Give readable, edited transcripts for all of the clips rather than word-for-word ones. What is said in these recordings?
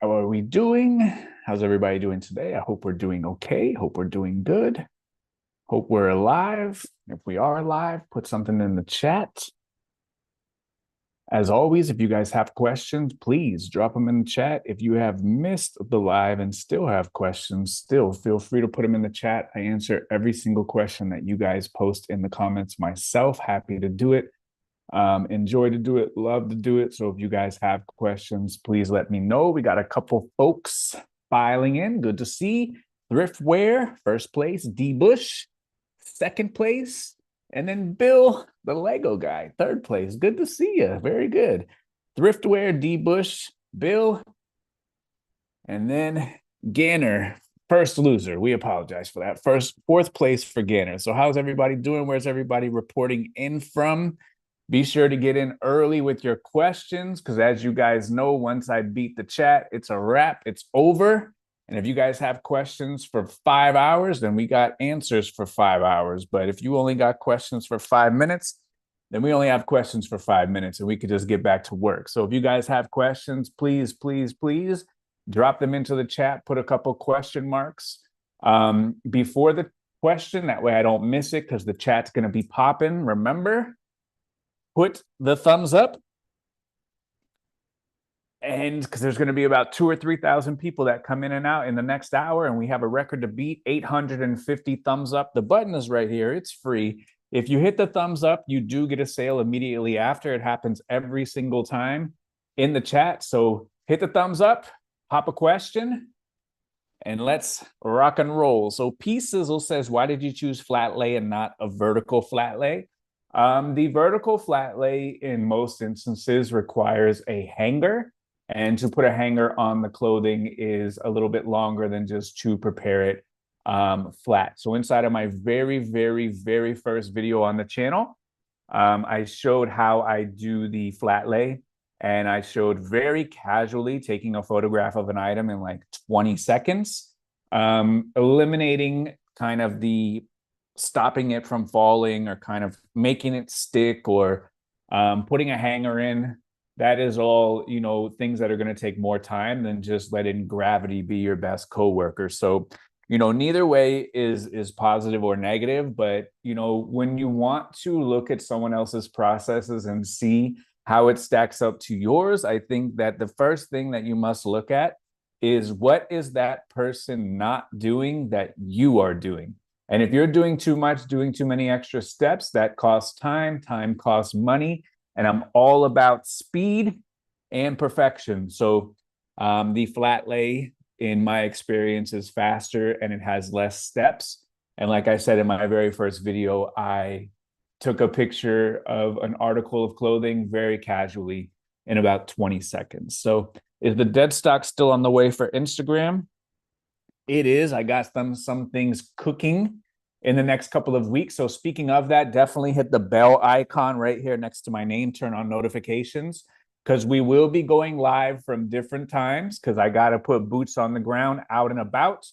How are we doing? How's everybody doing today? I hope we're doing okay. Hope we're doing good. Hope we're alive. If we are alive, put something in the chat. As always, if you guys have questions, please drop them in the chat. If you have missed the live and still have questions, still feel free to put them in the chat. I answer every single question that you guys post in the comments myself. Happy to do it. Enjoy to do it, love to do it. So if you guys have questions, please let me know. We got a couple folks filing in. Good to see. Thriftwear, first place. D Bush, second place. And then Bill, the Lego guy, third place. Good to see you. Very good. Thriftwear, D Bush, Bill, and then Ganner, first loser. We apologize for that. Fourth place for Ganner. So how's everybody doing? Where's everybody reporting in from? Be sure to get in early with your questions because as you guys know, once I beat the chat, it's a wrap. It's over. And if you guys have questions for 5 hours, then we got answers for 5 hours. But if you only got questions for 5 minutes, then we only have questions for 5 minutes and we could just get back to work. So if you guys have questions, please, please, please drop them into the chat. Put a couple question marks before the question. That way I don't miss it because the chat's going to be popping. Remember, put the thumbs up. And because there's going to be about 2,000 or 3,000 people that come in and out in the next hour, and we have a record to beat, 850 thumbs up. The button is right here. It's free. If you hit the thumbs up, you do get a sale immediately after. It happens every single time in the chat. So hit the thumbs up, pop a question, and let's rock and roll. So P Sizzle says, why did you choose flat lay and not a vertical flat lay? The vertical flat lay in most instances requires a hanger. And to put a hanger on the clothing is a little bit longer than just to prepare it flat. So inside of my very, very, very first video on the channel, I showed how I do the flat lay. And I showed very casually taking a photograph of an item in like 20 seconds, eliminating kind of the stopping it from falling or kind of making it stick or putting a hanger in. That is all, things that are going to take more time than just letting gravity be your best coworker. So, neither way is positive or negative, but, when you want to look at someone else's processes and see how it stacks up to yours, I think that the first thing that you must look at is what is that person not doing that you are doing? And if you're doing too much, doing too many extra steps, that costs time costs money. And I'm all about speed and perfection. So the flat lay, in my experience, is faster and it has less steps. And like I said in my very first video, I took a picture of an article of clothing very casually in about 20 seconds. So is the dead stock still on the way for Instagram? It is. I got some things cooking in the next couple of weeks. So speaking of that, definitely hit the bell icon right here next to my name, turn on notifications, because we will be going live from different times because I got to put boots on the ground out and about.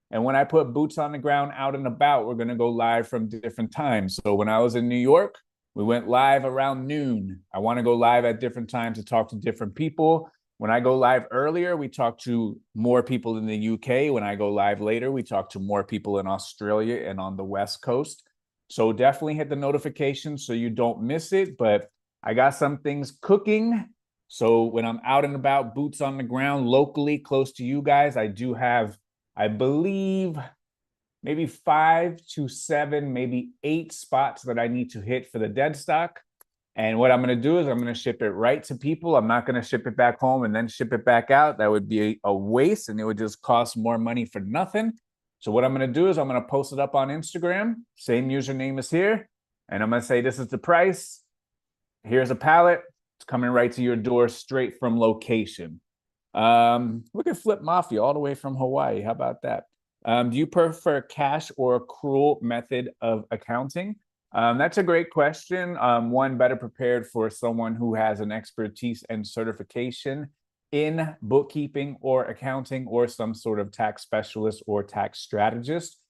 And when I put boots on the ground out and about, we're going to go live from different times. So when I was in New York, we went live around noon. I want to go live at different times to talk to different people. When I go live earlier, we talk to more people in the UK. When I go live later, we talk to more people in Australia and on the West Coast. So definitely hit the notifications so you don't miss it. But I got some things cooking. So when I'm out and about, boots on the ground locally, close to you guys, I do have, I believe, maybe 5 to 7, maybe 8 spots that I need to hit for the dead stock. And what I'm going to do is I'm going to ship it right to people. I'm not going to ship it back home and then ship it back out. That would be a waste and it would just cost more money for nothing. So what I'm going to do is I'm going to post it up on Instagram. Same username is here. And I'm going to say, this is the price. Here's a pallet. It's coming right to your door straight from location. Look at Flip Mafia all the way from Hawaii. How about that? Do you prefer cash or accrual method of accounting? That's a great question. One better prepared for someone who has an expertise and certification in bookkeeping or accounting or some sort of tax specialist or tax strategist,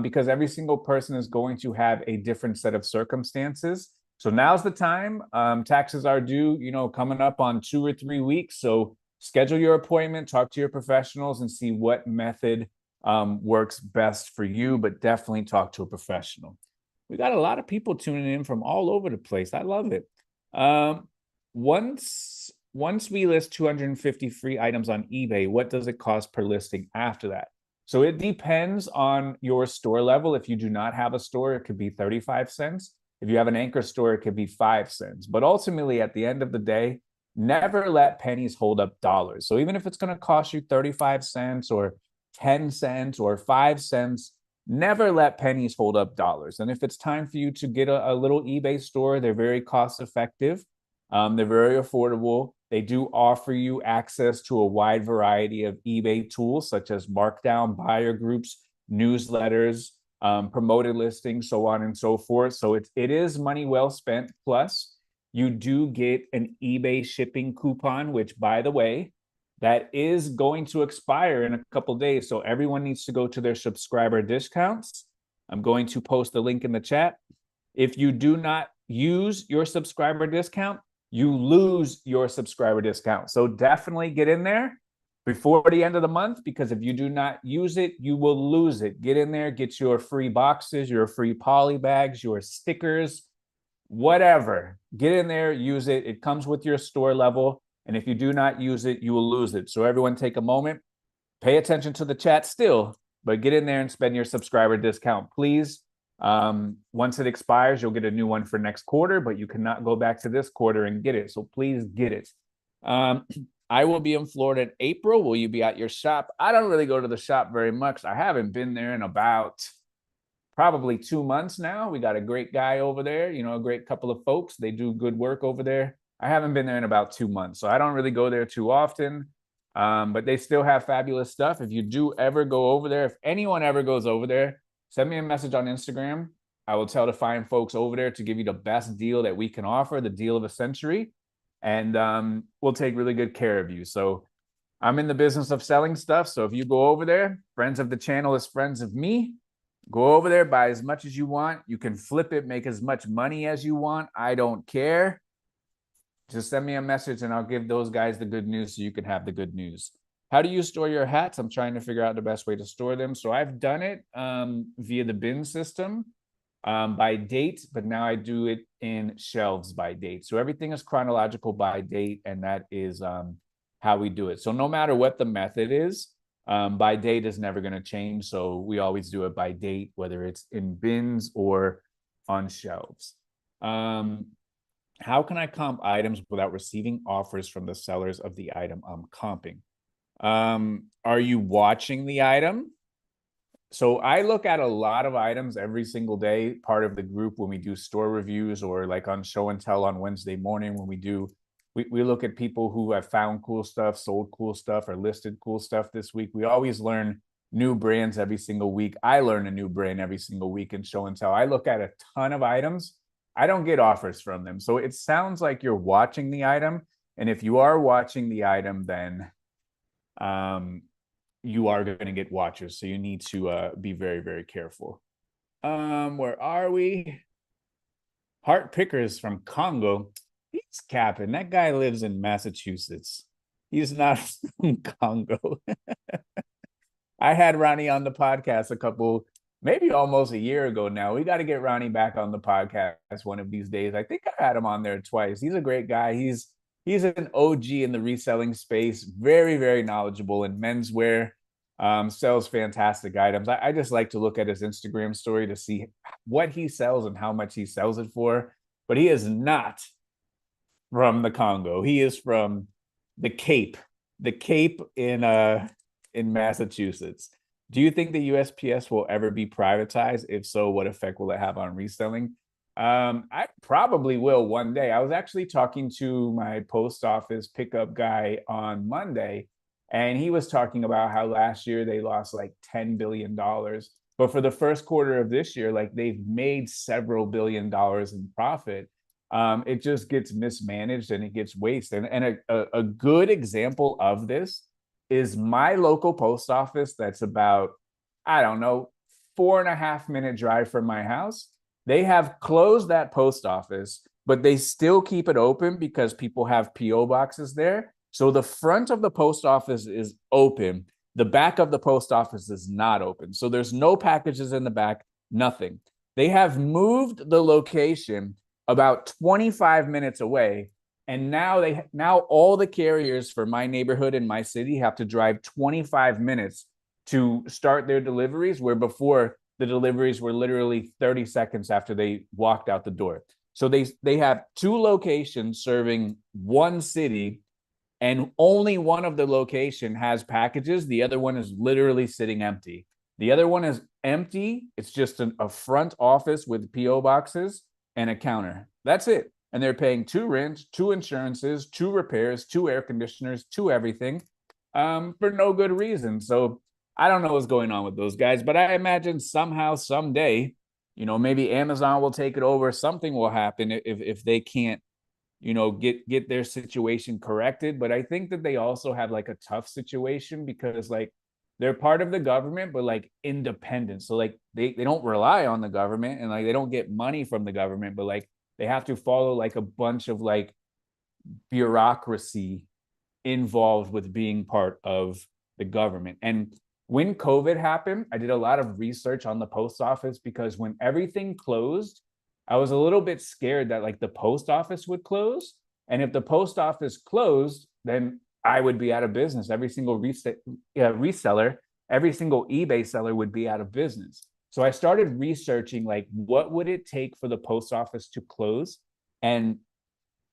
because every single person is going to have a different set of circumstances. So now's the time. Taxes are due, coming up on 2 or 3 weeks. So schedule your appointment, talk to your professionals, and see what method works best for you, but definitely talk to a professional. We got a lot of people tuning in from all over the place. I love it. Once we list 250 free items on eBay, what does it cost per listing after that? So it depends on your store level. If you do not have a store, it could be 35 cents. If you have an anchor store, it could be 5 cents. But ultimately, at the end of the day, never let pennies hold up dollars. So even if it's going to cost you 35 cents or 10 cents or 5 cents, never let pennies hold up dollars. And if it's time for you to get a little eBay store, they're very cost effective. They're very affordable. They do offer you access to a wide variety of eBay tools, such as markdown, buyer groups, newsletters, promoted listings, so on and so forth. So it is money well spent. Plus, you do get an eBay shipping coupon, which, by the way, that is going to expire in a couple of days. So everyone needs to go to their subscriber discounts. I'm going to post the link in the chat. If you do not use your subscriber discount, you lose your subscriber discount. So definitely get in there before the end of the month, because if you do not use it, you will lose it. Get in there, get your free boxes, your free poly bags, your stickers, whatever. Get in there, use it. It comes with your store level. And if you do not use it, you will lose it. So everyone take a moment, pay attention to the chat still, but get in there and spend your subscriber discount, please. Once it expires, you'll get a new one for next quarter, but you cannot go back to this quarter and get it. So please get it. I will be in Florida in April. Will you be at your shop? I don't really go to the shop very much. I haven't been there in about probably 2 months now. We got a great guy over there, a great couple of folks. They do good work over there. I haven't been there in about 2 months, so I don't really go there too often. But they still have fabulous stuff. If you do ever go over there, if anyone ever goes over there, send me a message on Instagram. I will tell the fine folks over there to give you the best deal that we can offer, the deal of a century, and we'll take really good care of you. So I'm in the business of selling stuff. So if you go over there, friends of the channel is friends of me. Go over there, buy as much as you want. You can flip it, make as much money as you want. I don't care. Just send me a message and I'll give those guys the good news so you can have the good news. How do you store your hats? I'm trying to figure out the best way to store them. So I've done it via the bin system by date, but now I do it in shelves by date. So everything is chronological by date, and that is how we do it. So no matter what the method is, by date is never going to change. So we always do it by date, whether it's in bins or on shelves. How can I comp items without receiving offers from the sellers of the item I'm comping? Are you watching the item? So I look at a lot of items every single day, part of the group when we do store reviews, or like on show and tell on Wednesday morning when we look at people who have found cool stuff, sold cool stuff, or listed cool stuff this week. We always learn new brands every single week. I learn a new brand every single week in show and tell. I look at a ton of items. I don't get offers from them. So it sounds like you're watching the item. And if you are watching the item, then you are going to get watchers. So you need to be very, very careful. Where are we? Heart Pickers from Congo. He's capping. That guy lives in Massachusetts. He's not from Congo. I had Ronnie on the podcast maybe almost a year ago now. We got to get Ronnie back on the podcast one of these days. I think I had him on there twice. He's a great guy. He's an OG in the reselling space. Very, very knowledgeable in menswear. Sells fantastic items. I just like to look at his Instagram story to see what he sells and how much he sells it for. But he is not from the Congo. He is from the Cape in Massachusetts. Do you think the USPS will ever be privatized? If so, what effect will it have on reselling? I probably will one day. I was actually talking to my post office pickup guy on Monday, and he was talking about how last year they lost like $10 billion. But for the first quarter of this year, like they've made several $billion in profit. It just gets mismanaged and it gets wasted. And a good example of this is my local post office that's about, 4.5-minute drive from my house. They have closed that post office, but they still keep it open because people have PO boxes there. So the front of the post office is open. The back of the post office is not open. So there's no packages in the back, nothing. They have moved the location about 25 minutes away. And now all the carriers for my neighborhood and my city have to drive 25 minutes to start their deliveries, where before the deliveries were literally 30 seconds after they walked out the door. So they have two locations serving one city, and only one of the location has packages. The other one is literally sitting empty. The other one is empty. It's just a front office with PO boxes and a counter. That's it. And they're paying 2 rents, 2 insurances, 2 repairs, 2 air conditioners, 2 everything, for no good reason. So I don't know what's going on with those guys, but I imagine somehow, someday, maybe Amazon will take it over. Something will happen if they can't, get their situation corrected. But I think that they also have like a tough situation because like they're part of the government, but like independent. So like they don't rely on the government, and like they don't get money from the government, but like they have to follow like a bunch of like bureaucracy involved with being part of the government. And when COVID happened, I did a lot of research on the post office, because when everything closed, I was a little bit scared that like the post office would close. And if the post office closed, then I would be out of business. Every single reseller, every single eBay seller would be out of business. So I started researching like what would it take for the post office to close? And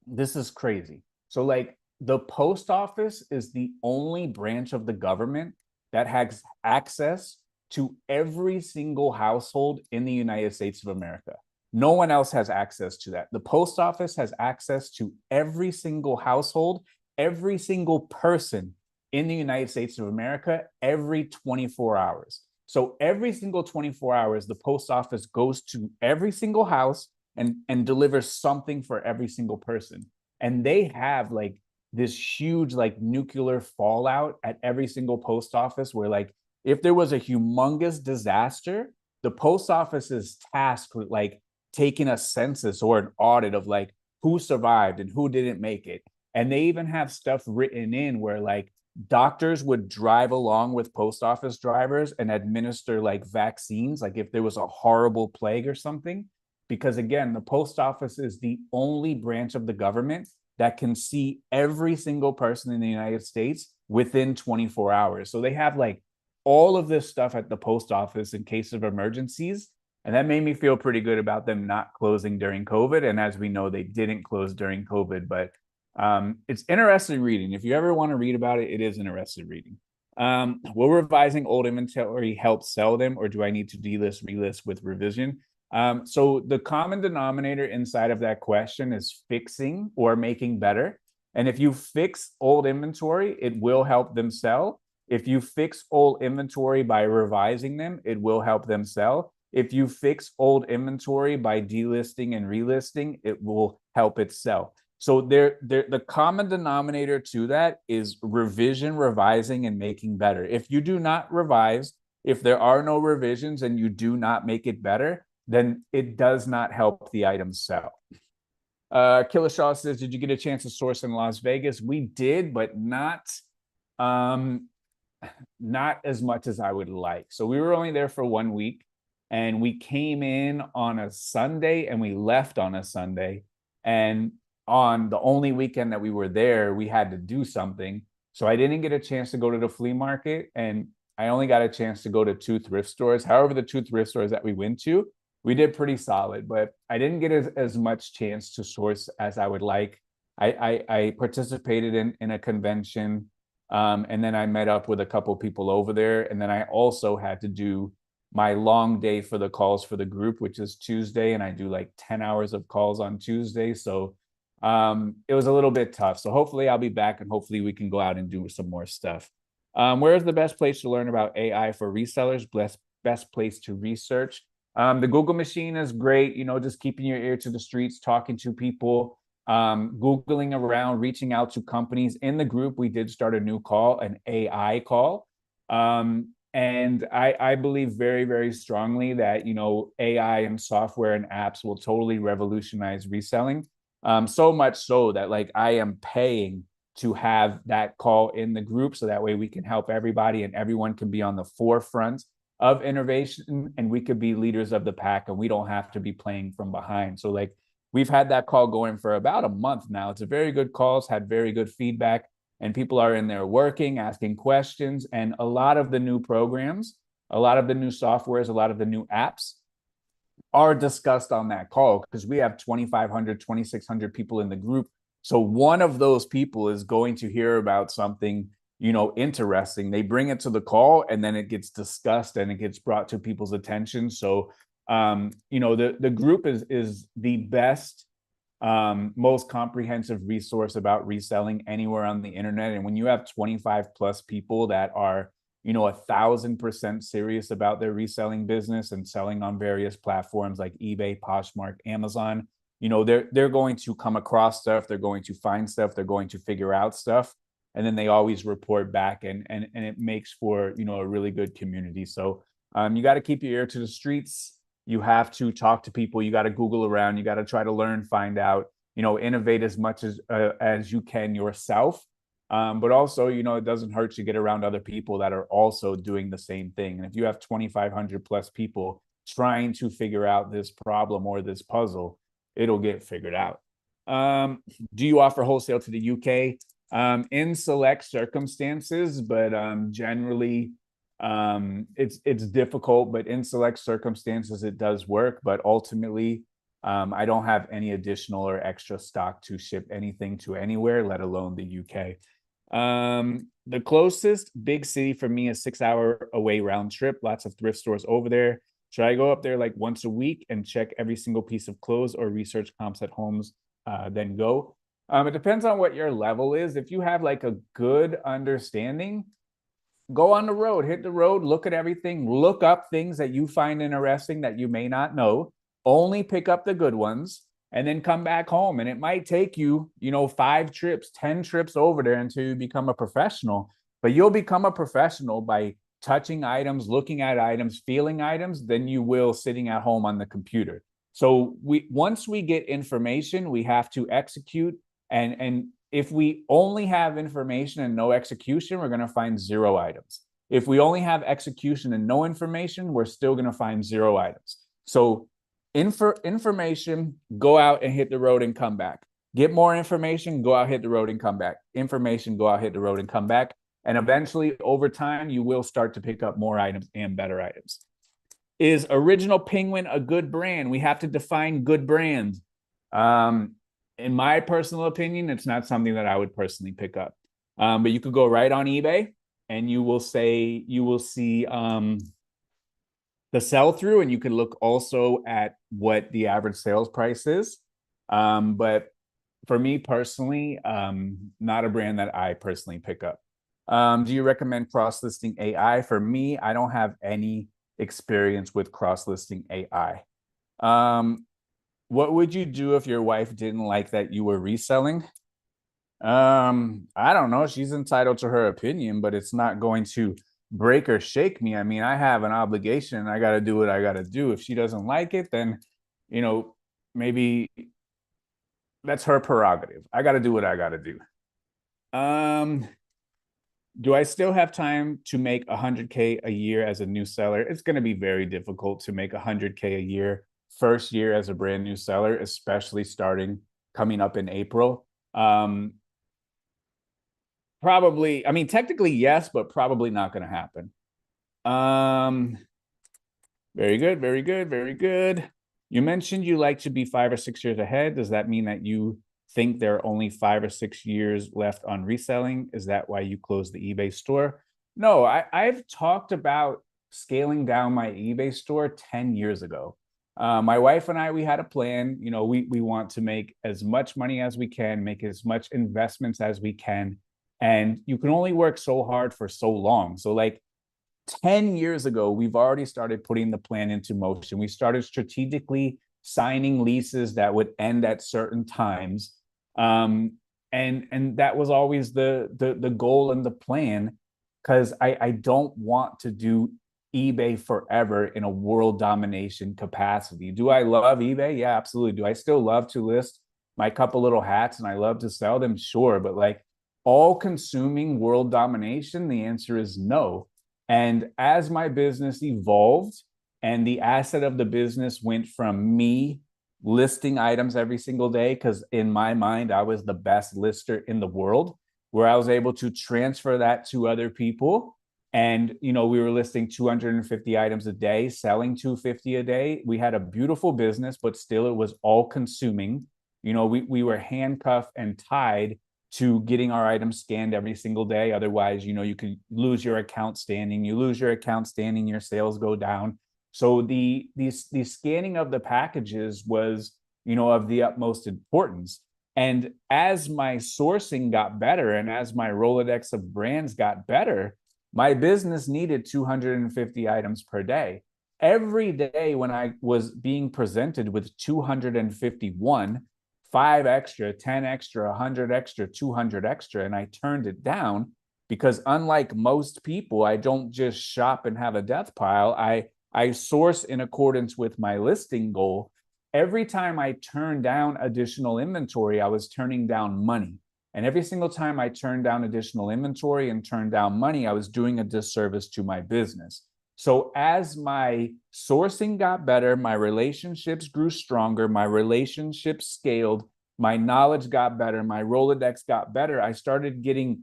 this is crazy. So like the post office is the only branch of the government that has access to every single household in the United States of America. No one else has access to that. The post office has access to every single household, every single person in the United States of America every 24 hours. So every single 24 hours, the post office goes to every single house and delivers something for every single person. And they have like this huge like nuclear fallout at every single post office, where like if there was a humongous disaster, the post office is tasked with like taking a census or an audit of like who survived and who didn't make it. And they even have stuff written in where like doctors would drive along with post office drivers and administer like vaccines, like if there was a horrible plague or something. Because again, the post office is the only branch of the government that can see every single person in the United States within 24 hours. So they have like all of this stuff at the post office in case of emergencies. And that made me feel pretty good about them not closing during COVID. And as we know, they didn't close during COVID, but it's interesting reading. If you ever want to read about it, it is interesting reading. Will revising old inventory help sell them, or do I need to delist, relist with revision? So the common denominator inside of that question is fixing or making better. And if you fix old inventory, it will help them sell. If you fix old inventory by revising them, it will help them sell. If you fix old inventory by delisting and relisting, it will help it sell. So the common denominator to that is revision, revising, and making better. If you do not revise, if there are no revisions and you do not make it better, then it does not help the item sell. Killer Shaw says, did you get a chance to source in Las Vegas? We did, but not as much as I would like. So we were only there for 1 week, and we came in on a Sunday and we left on a Sunday. And on the only weekend that we were there, we had to do something. So I didn't get a chance to go to the flea market, and I only got a chance to go to 2 thrift stores. However, the 2 thrift stores that we went to, we did pretty solid, but I didn't get as much chance to source as I would like. I participated in a convention, and then I met up with a couple people over there. And then I also had to do my long day for the calls for the group, which is Tuesday. And I do like 10 hours of calls on Tuesday. So it was a little bit tough. So hopefully I'll be back, and hopefully we can go out and do some more stuff. Where is the best place to learn about AI for resellers? Best place to research? The Google machine is great, just keeping your ear to the streets, talking to people, Googling around, reaching out to companies. In the group, we did start a new call, an AI call. And I believe very, very strongly that, AI and software and apps will totally revolutionize reselling. So much so that like I am paying to have that call in the group, so that way we can help everybody and everyone can be on the forefront of innovation, and we could be leaders of the pack, and we don't have to be playing from behind. So like, we've had that call going for about a month now. It's a very good call. It's had very good feedback, and people are in there working, asking questions, and a lot of the new programs, a lot of the new softwares, a lot of the new apps are discussed on that call, because we have 2,500, 2,600 people in the group. So one of those people is going to hear about something, interesting. They bring it to the call, and then it gets discussed and it gets brought to people's attention. So, the group is the best, most comprehensive resource about reselling anywhere on the internet. And when you have 25 plus people that are 1,000% serious about their reselling business and selling on various platforms like eBay, Poshmark, Amazon, they're going to come across stuff, they're going to find stuff, they're going to figure out stuff, and then they always report back, and it makes for a really good community. So you got to keep your ear to the streets. You have to talk to people. You got to Google around. You got to try to learn, find out, innovate as much as you can yourself. But also, it doesn't hurt to get around other people that are also doing the same thing. And if you have 2,500 plus people trying to figure out this problem or this puzzle, it'll get figured out. Do you offer wholesale to the UK? In select circumstances, but generally, it's difficult. But in select circumstances, it does work. But ultimately, I don't have any additional or extra stock to ship anything to anywhere, let alone the UK. The closest big city for me is 6 hour away round trip. Lots of thrift stores over there. Should I go up there like once a week and check every single piece of clothes, or research comps at homes, then go? It depends on what your level is. If you have like a good understanding, go on the road, hit the road, look at everything, look up things that you find interesting that you may not know. Only pick up the good ones, and then come back home. And it might take you, 5 trips, 10 trips over there until you become a professional. But you'll become a professional by touching items, looking at items, feeling items, than you will sitting at home on the computer. So once we get information, we have to execute. And if we only have information and no execution, we're going to find 0 items. If we only have execution and no information, we're still going to find 0 items. So information, go out and hit the road and come back. Get more information, go out, hit the road and come back. Information, go out, hit the road and come back. And eventually, over time, you will start to pick up more items and better items. Is Original Penguin a good brand? We have to define good brand. In my personal opinion, it's not something that I would personally pick up. But you could go right on eBay, and you will see the sell through, and you can look also at what the average sales price is. But for me personally, not a brand that I personally pick up. Do you recommend cross-listing AI? For me, I don't have any experience with cross-listing AI. What would you do if your wife didn't like that you were reselling? I don't know. She's entitled to her opinion, but it's not going to break or shake me. I mean, I have an obligation, and I got to do what I got to do. If she doesn't like it, then, maybe that's her prerogative. I got to do what I got to do. Do I still have time to make 100K a year as a new seller? It's going to be very difficult to make 100K a year first year as a brand new seller, especially coming up in April. Probably, I mean, technically yes, but probably not going to happen. Very good, very good, very good. You mentioned you like to be 5 or 6 years ahead. Does that mean that you think there are only 5 or 6 years left on reselling? Is that why you closed the eBay store? No, I've talked about scaling down my eBay store 10 years ago. My wife and I, we had a plan. We want to make as much money as we can, make as much investments as we can. And you can only work so hard for so long. So like 10 years ago, we've already started putting the plan into motion. We started strategically signing leases that would end at certain times. And that was always the goal and the plan, because I don't want to do eBay forever in a world domination capacity. Do I love eBay? Yeah, absolutely. Do I still love to list my couple little hats and I love to sell them? Sure. But like, all consuming world domination? The answer is no. And as my business evolved and the asset of the business went from me listing items every single day, because in my mind, I was the best lister in the world, where I was able to transfer that to other people. And, we were listing 250 items a day, selling 250 a day. We had a beautiful business, but still it was all consuming. We were handcuffed and tied to getting our items scanned every single day. Otherwise, you could lose your account standing. You lose your account standing, your sales go down. So the scanning of the packages was, of the utmost importance. And as my sourcing got better and as my Rolodex of brands got better, my business needed 250 items per day. Every day when I was being presented with 251, 5 extra, 10 extra, 100 extra, 200 extra, and I turned it down because, unlike most people, I don't just shop and have a death pile. I source in accordance with my listing goal. Every time I turned down additional inventory, I was turning down money. And every single time I turned down additional inventory and turned down money, I was doing a disservice to my business. So as my sourcing got better, my relationships grew stronger, my relationships scaled, my knowledge got better, my Rolodex got better. I started getting,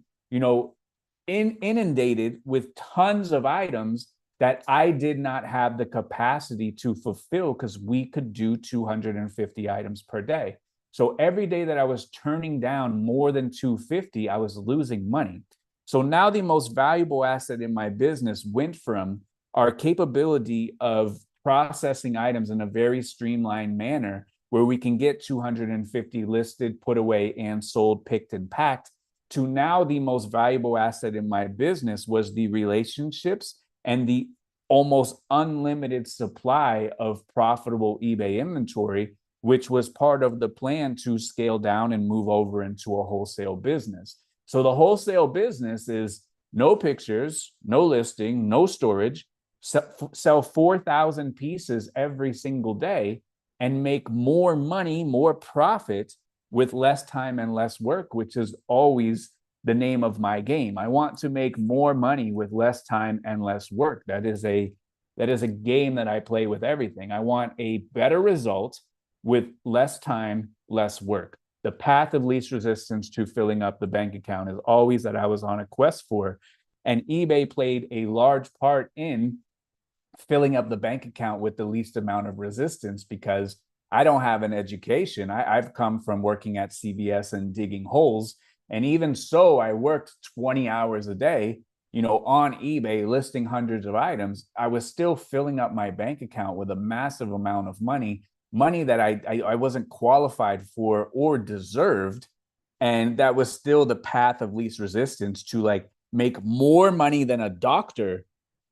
inundated with tons of items that I did not have the capacity to fulfill because we could do 250 items per day. So every day that I was turning down more than 250, I was losing money. So now the most valuable asset in my business went from our capability of processing items in a very streamlined manner where we can get 250 listed, put away, and sold, picked, and packed, to now the most valuable asset in my business was the relationships and the almost unlimited supply of profitable eBay inventory, which was part of the plan to scale down and move over into a wholesale business. So the wholesale business is no pictures, no listing, no storage, sell 4,000 pieces every single day and make more money, more profit with less time and less work, which is always the name of my game. I want to make more money with less time and less work. That is a game that I play with everything. I want a better result with less time, less work. The path of least resistance to filling up the bank account is always that I was on a quest for. And eBay played a large part in filling up the bank account with the least amount of resistance because I don't have an education. I've come from working at CVS and digging holes. And even so, I worked 20 hours a day, on eBay listing hundreds of items. I was still filling up my bank account with a massive amount of money that I wasn't qualified for or deserved. And that was still the path of least resistance to make more money than a doctor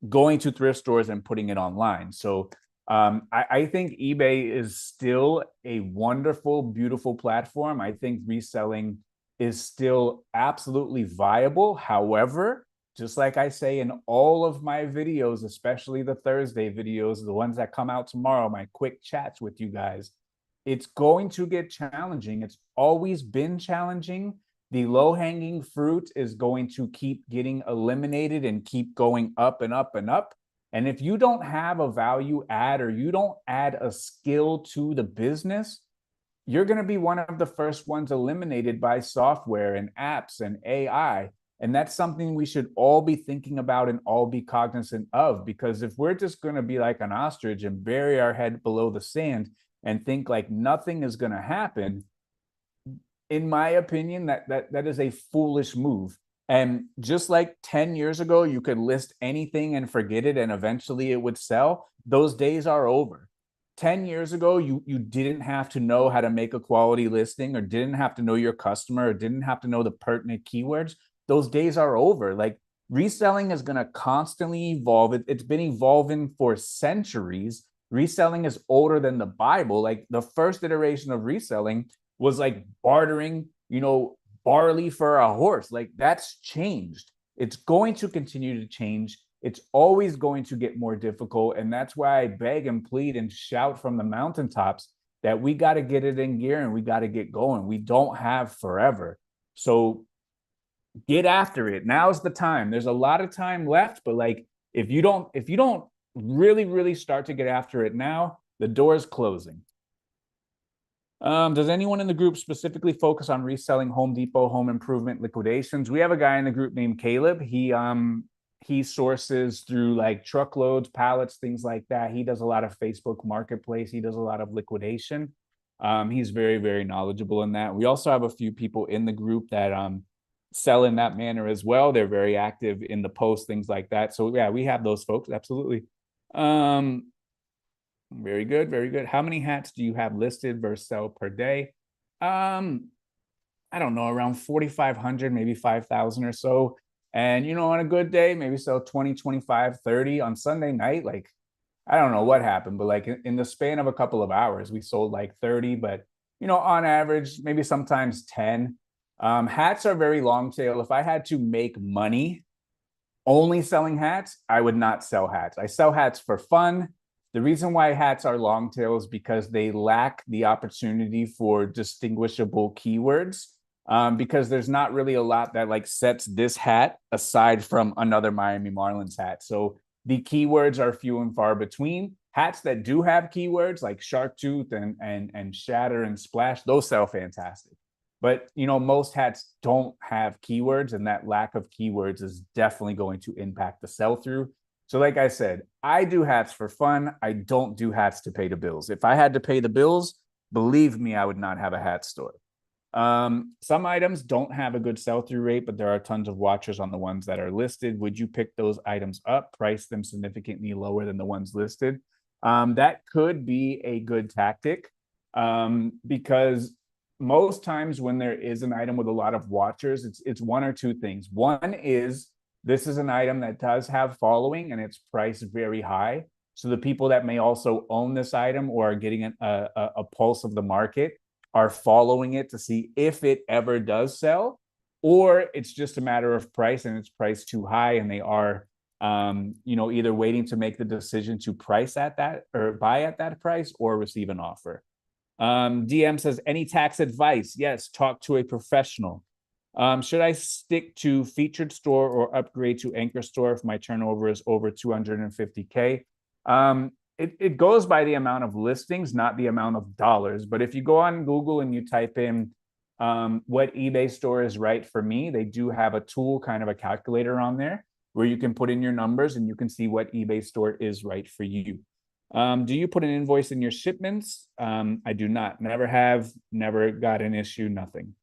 going to thrift stores and putting it online. So I think eBay is still a wonderful, beautiful platform. I think reselling is still absolutely viable. However, just like I say in all of my videos, especially the Thursday videos, the ones that come out tomorrow, my quick chats with you guys, it's going to get challenging. It's always been challenging. The low-hanging fruit is going to keep getting eliminated and keep going up and up and up. And if you don't have a value add or you don't add a skill to the business, you're going to be one of the first ones eliminated by software and apps and AI. And that's something we should all be thinking about and all be cognizant of, because if we're just going to be like an ostrich and bury our head below the sand and think like nothing is going to happen, in my opinion, that is a foolish move. And just like 10 years ago, you could list anything and forget it, and eventually it would sell. Those days are over. 10 years ago, you didn't have to know how to make a quality listing, or didn't have to know your customer, or didn't have to know the pertinent keywords. Those days are over. Like, reselling is going to constantly evolve. It's been evolving for centuries. Reselling is older than the Bible. Like, the first iteration of reselling was like bartering, barley for a horse. Like, that's changed. It's going to continue to change. It's always going to get more difficult. And that's why I beg and plead and shout from the mountaintops that we got to get it in gear and we got to get going. We don't have forever. So Get after it. Now's the time. There's a lot of time left, but like if you don't really start to get after it now, the door's closing. Does anyone in the group specifically focus on reselling Home Depot home improvement liquidations? We have a guy in the group named Caleb. He sources through like truckloads, pallets, things like that. He does a lot of Facebook Marketplace. He does a lot of liquidation. He's very knowledgeable in that. We also have a few people in the group that sell in that manner as well. They're very active in the post, things like that. So yeah, we have those folks, absolutely. Very good, very good. How many hats do you have listed versus sell per day? I don't know, around 4,500, maybe 5,000 or so. And on a good day, maybe sell 20, 25, 30 on Sunday night. Like, I don't know what happened, but like in the span of a couple of hours, we sold like 30, but on average, maybe sometimes 10. Hats are very long tail. If I had to make money only selling hats, I would not sell hats. I sell hats for fun. The reason why hats are long tail is because they lack the opportunity for distinguishable keywords. Because there's not really a lot that like sets this hat aside from another Miami Marlins hat. So the keywords are few and far between. Hats that do have keywords like shark tooth and shatter and splash, those sell fantastic. But most hats don't have keywords, and that lack of keywords is definitely going to impact the sell-through. So like I said, I do hats for fun. I don't do hats to pay the bills. If I had to pay the bills, believe me, I would not have a hat store. Some items don't have a good sell-through rate, but there are tons of watchers on the ones that are listed. Would you pick those items up, price them significantly lower than the ones listed? That could be a good tactic, because most times when there is an item with a lot of watchers, it's one or two things. One is this is an item that does have following and it's priced very high. So the people that may also own this item or are getting a pulse of the market are following it to see if it ever does sell, or it's just a matter of price and it's priced too high and they are either waiting to make the decision to price at that or buy at that price or receive an offer. DM says, any tax advice? Yes, talk to a professional. Should I stick to featured store or upgrade to anchor store if my turnover is over 250K? It goes by the amount of listings, not the amount of dollars. But if you go on Google and you type in what eBay store is right for me, they do have a tool, kind of a calculator on there where you can put in your numbers and you can see what eBay store is right for you. Do you put an invoice in your shipments? I do not. Never have, never got an issue, nothing.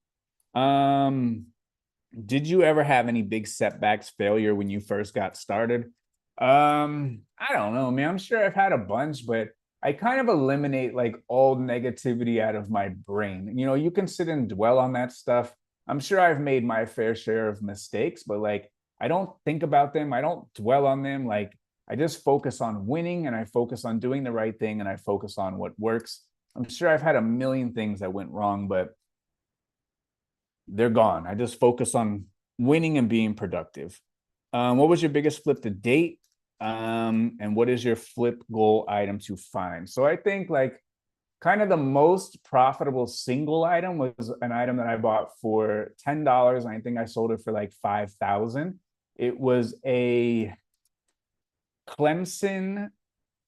Did you ever have any big setbacks, failure when you first got started? I don't know, man. I'm sure I've had a bunch, but I kind of eliminate like all negativity out of my brain. You can sit and dwell on that stuff. I'm sure I've made my fair share of mistakes, but like I don't think about them. I don't dwell on them. Like I just focus on winning and I focus on doing the right thing and I focus on what works. I'm sure I've had a million things that went wrong, but they're gone. I just focus on winning and being productive. What was your biggest flip to date? And what is your flip goal item to find? So I think like kind of the most profitable single item was an item that I bought for $10. And I think I sold it for like 5,000. It was a Clemson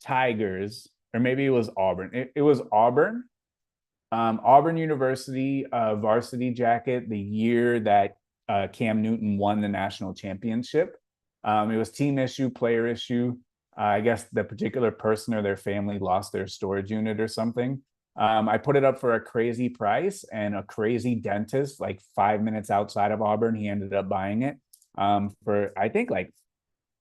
Tigers, or maybe it was Auburn. It was Auburn. Auburn University varsity jacket the year that Cam Newton won the national championship. It was team issue, player issue. I guess the particular person or their family lost their storage unit or something. I put it up for a crazy price, and a crazy dentist, like 5 minutes outside of Auburn, he ended up buying it for, I think, like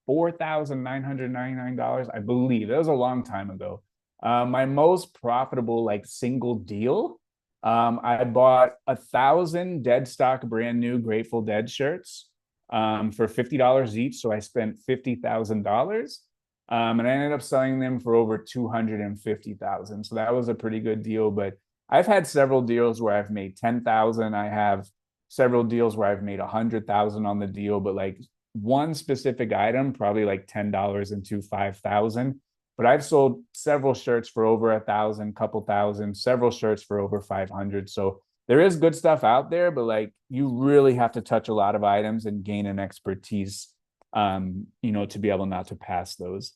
$4,999, I believe. That was a long time ago. My most profitable like single deal, I bought 1,000 dead stock brand new Grateful Dead shirts for $50 each. So I spent $50,000. And I ended up selling them for over 250,000. So that was a pretty good deal. But I've had several deals where I've made 10,000. I have several deals where I've made 100,000 on the deal, but like one specific item, probably like $10 into 5,000. But I've sold several shirts for over 1,000, couple thousand, several shirts for over 500. So there is good stuff out there, but like you really have to touch a lot of items and gain an expertise, to be able not to pass those.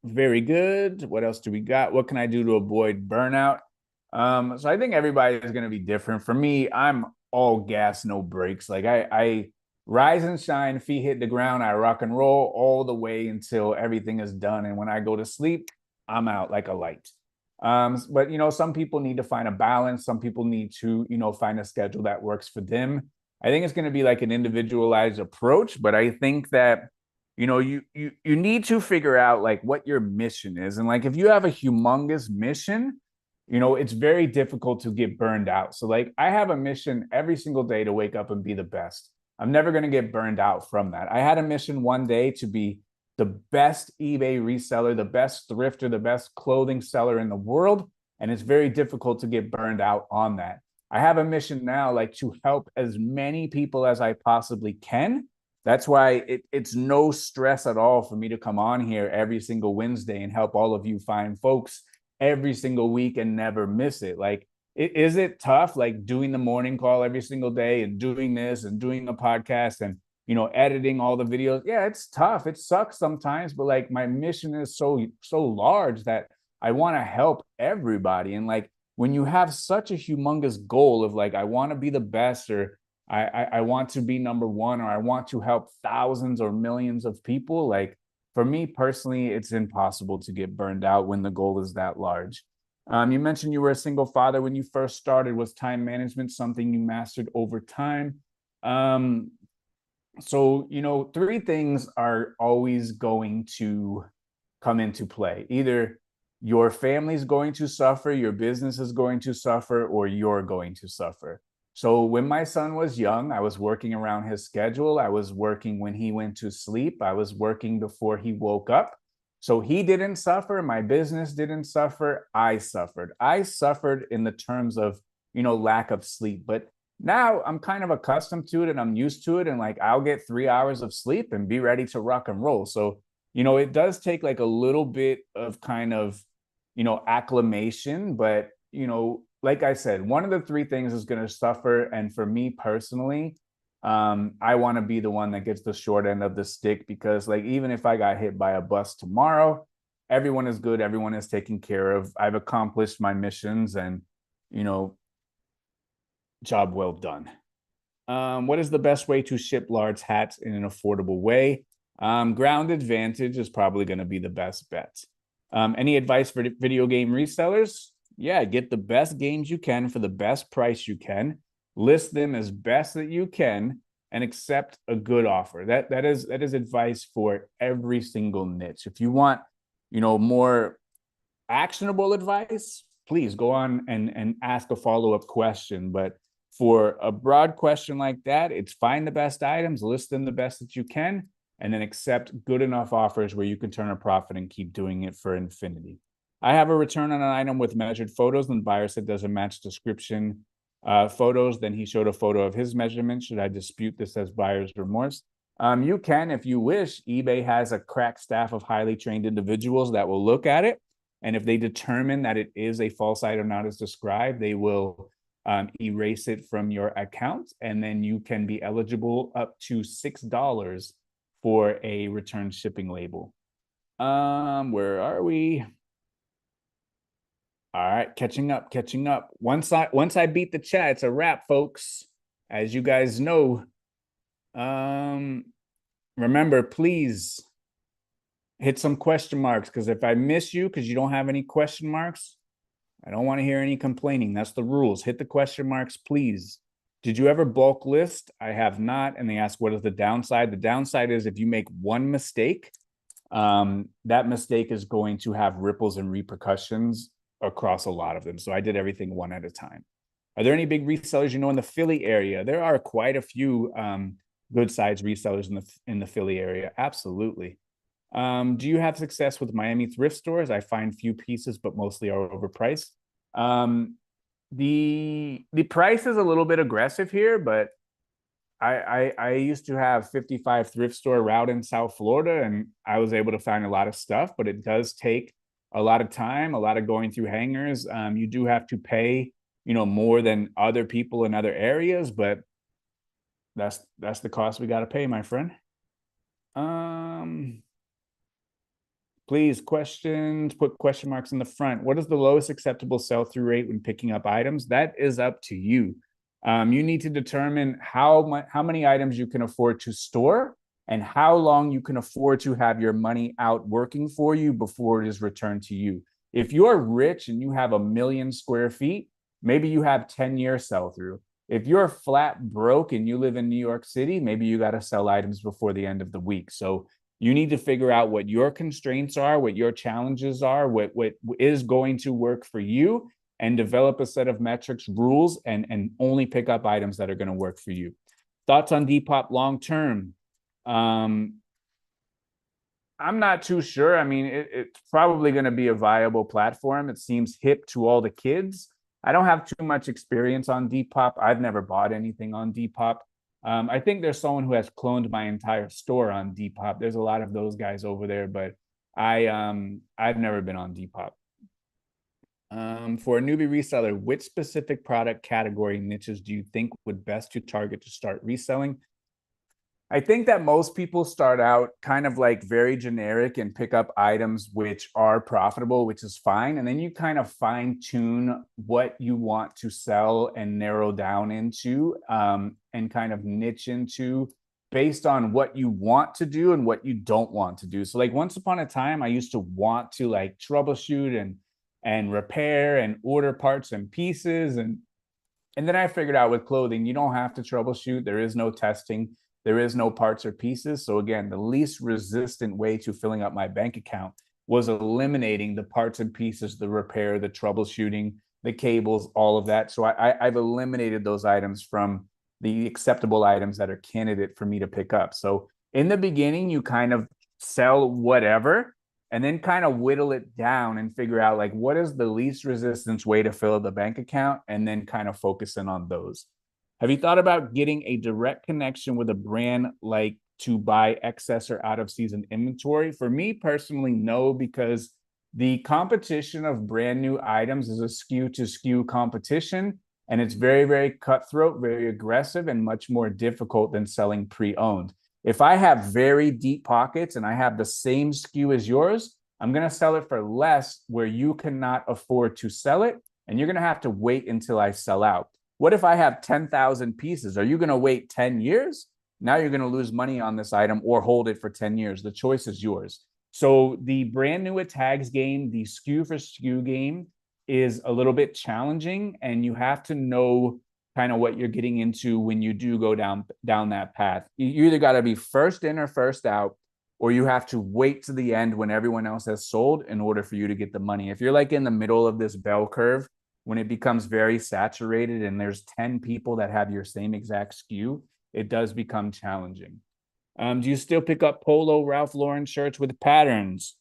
Very good. What else do we got? What can I do to avoid burnout? So I think everybody is going to be different. For me, I'm all gas, no brakes. Like I rise and shine, feet hit the ground. I rock and roll all the way until everything is done. And when I go to sleep, I'm out like a light. But some people need to find a balance. Some people need to, find a schedule that works for them. I think it's going to be like an individualized approach, but I think that you need to figure out like what your mission is. And like if you have a humongous mission, it's very difficult to get burned out. So like I have a mission every single day to wake up and be the best. I'm never going to get burned out from that. I had a mission one day to be the best eBay reseller, the best thrifter, the best clothing seller in the world. And it's very difficult to get burned out on that. I have a mission now, like to help as many people as I possibly can. That's why it's no stress at all for me to come on here every single Wednesday and help all of you find folks every single week and never miss it. Like, is it tough, like doing the morning call every single day and doing this and doing the podcast and, editing all the videos? Yeah, it's tough. It sucks sometimes, but like my mission is so large that I want to help everybody. And like, when you have such a humongous goal of like, I want to be the best, or I want to be number one, or I want to help thousands or millions of people. Like for me personally, it's impossible to get burned out when the goal is that large. You mentioned you were a single father when you first started. Was time management something you mastered over time? So, three things are always going to come into play. Either your family's going to suffer, your business is going to suffer, or you're going to suffer. So when my son was young, I was working around his schedule. I was working when he went to sleep. I was working before he woke up. So he didn't suffer. My business didn't suffer. I suffered. I suffered in the terms of, lack of sleep. But now I'm kind of accustomed to it and I'm used to it. And like, I'll get 3 hours of sleep and be ready to rock and roll. So, it does take like a little bit of kind of, acclimation, but, like I said, one of the three things is going to suffer. And for me personally, I want to be the one that gets the short end of the stick, because like, even if I got hit by a bus tomorrow, everyone is good. Everyone is taken care of. I've accomplished my missions and, job well done. What is the best way to ship large hats in an affordable way? Ground Advantage is probably going to be the best bet. Any advice for video game resellers? Yeah, get the best games you can for the best price you can, list them as best that you can, and accept a good offer. That is advice for every single niche. If you want, more actionable advice, please go on and ask a follow-up question. But for a broad question like that, it's find the best items, list them the best that you can, and then accept good enough offers where you can turn a profit and keep doing it for infinity. I have a return on an item with measured photos, and the buyer said doesn't match description photos. Then he showed a photo of his measurement. Should I dispute this as buyer's remorse? You can, if you wish. eBay has a crack staff of highly trained individuals that will look at it. And if they determine that it is a false item not as described, they will erase it from your account. And then you can be eligible up to $6 for a return shipping label. Where are we? All right, catching up. Once I beat the chat, it's a wrap, folks. As you guys know, remember, please hit some question marks, because if I miss you because you don't have any question marks, I don't want to hear any complaining. That's the rules. Hit the question marks, please. Did you ever bulk list? I have not. And they ask, what is the downside? The downside is if you make one mistake, that mistake is going to have ripples and repercussions across a lot of them. So I did everything one at a time. Are there any big resellers in the Philly area? There are quite a few good sized resellers in the Philly area. Absolutely. Do you have success with Miami thrift stores? I find few pieces, but mostly are overpriced. The price is a little bit aggressive here, but I used to have 55 thrift store route in South Florida, and I was able to find a lot of stuff, but it does take a lot of time, a lot of going through hangars. You do have to pay more than other people in other areas, but that's the cost we got to pay, my friend. Please, questions, put question marks in the front. What is the lowest acceptable sell-through rate when picking up items? That is up to you. You need to determine how many items you can afford to store and how long you can afford to have your money out working for you before it is returned to you. If you're rich and you have 1,000,000 square feet, maybe you have 10-year sell-through. If you're flat broke and you live in New York City, maybe you got to sell items before the end of the week. So you need to figure out what your constraints are, what your challenges are, what is going to work for you, and develop a set of metrics, rules, and only pick up items that are going to work for you. Thoughts on Depop long term? I'm not too sure. I mean, it's probably going to be a viable platform. It seems hip to all the kids. I don't have too much experience on Depop. I've never bought anything on Depop. I think there's someone who has cloned my entire store on Depop. There's a lot of those guys over there, but I've never been on Depop. For a newbie reseller, which specific product category niches do you think would best to target to start reselling? I think that most people start out kind of like very generic and pick up items which are profitable, which is fine. And then you kind of fine tune what you want to sell and narrow down into and kind of niche into based on what you want to do and what you don't want to do. So like once upon a time, I used to want to like troubleshoot and repair and order parts and pieces. And then I figured out with clothing, you don't have to troubleshoot. There is no testing. There is no parts or pieces. So again, the least resistant way to filling up my bank account was eliminating the parts and pieces, the repair, the troubleshooting, the cables, all of that. So I've eliminated those items from the acceptable items that are candidate for me to pick up. So in the beginning, you kind of sell whatever and then kind of whittle it down and figure out like what is the least resistance way to fill up the bank account and then kind of focus in on those. Have you thought about getting a direct connection with a brand like to buy excess or out of season inventory? For me personally, no, because the competition of brand new items is a SKU to SKU competition, and it's very, very cutthroat, very aggressive, and much more difficult than selling pre-owned. If I have very deep pockets and I have the same SKU as yours, I'm going to sell it for less where you cannot afford to sell it, and you're going to have to wait until I sell out. What if I have 10,000 pieces? Are you going to wait 10 years? Now you're going to lose money on this item or hold it for 10 years. The choice is yours. So the brand new at tags game, the SKU for SKU game is a little bit challenging, and you have to know kind of what you're getting into when you do go down that path. You either got to be first in or first out, or you have to wait to the end when everyone else has sold in order for you to get the money. If you're like in the middle of this bell curve, when it becomes very saturated and there's 10 people that have your same exact SKU, it does become challenging. Do you still pick up Polo Ralph Lauren shirts with patterns?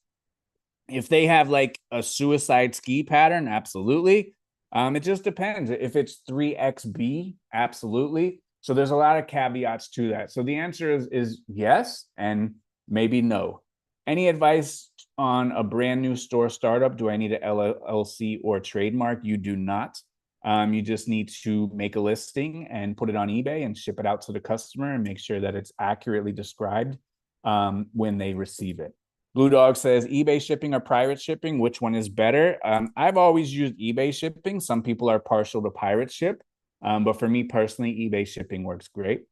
If they have like a suicide ski pattern, absolutely. It just depends. If it's 3XB, absolutely. So there's a lot of caveats to that. So the answer is yes and maybe no. Any advice on a brand new store startup? Do I need an LLC or trademark? You do not. You just need to make a listing and put it on eBay and ship it out to the customer and make sure that it's accurately described when they receive it. Blue Dog says eBay shipping or pirate shipping, which one is better? I've always used eBay shipping. Some people are partial to pirate ship, but for me personally, eBay shipping works great.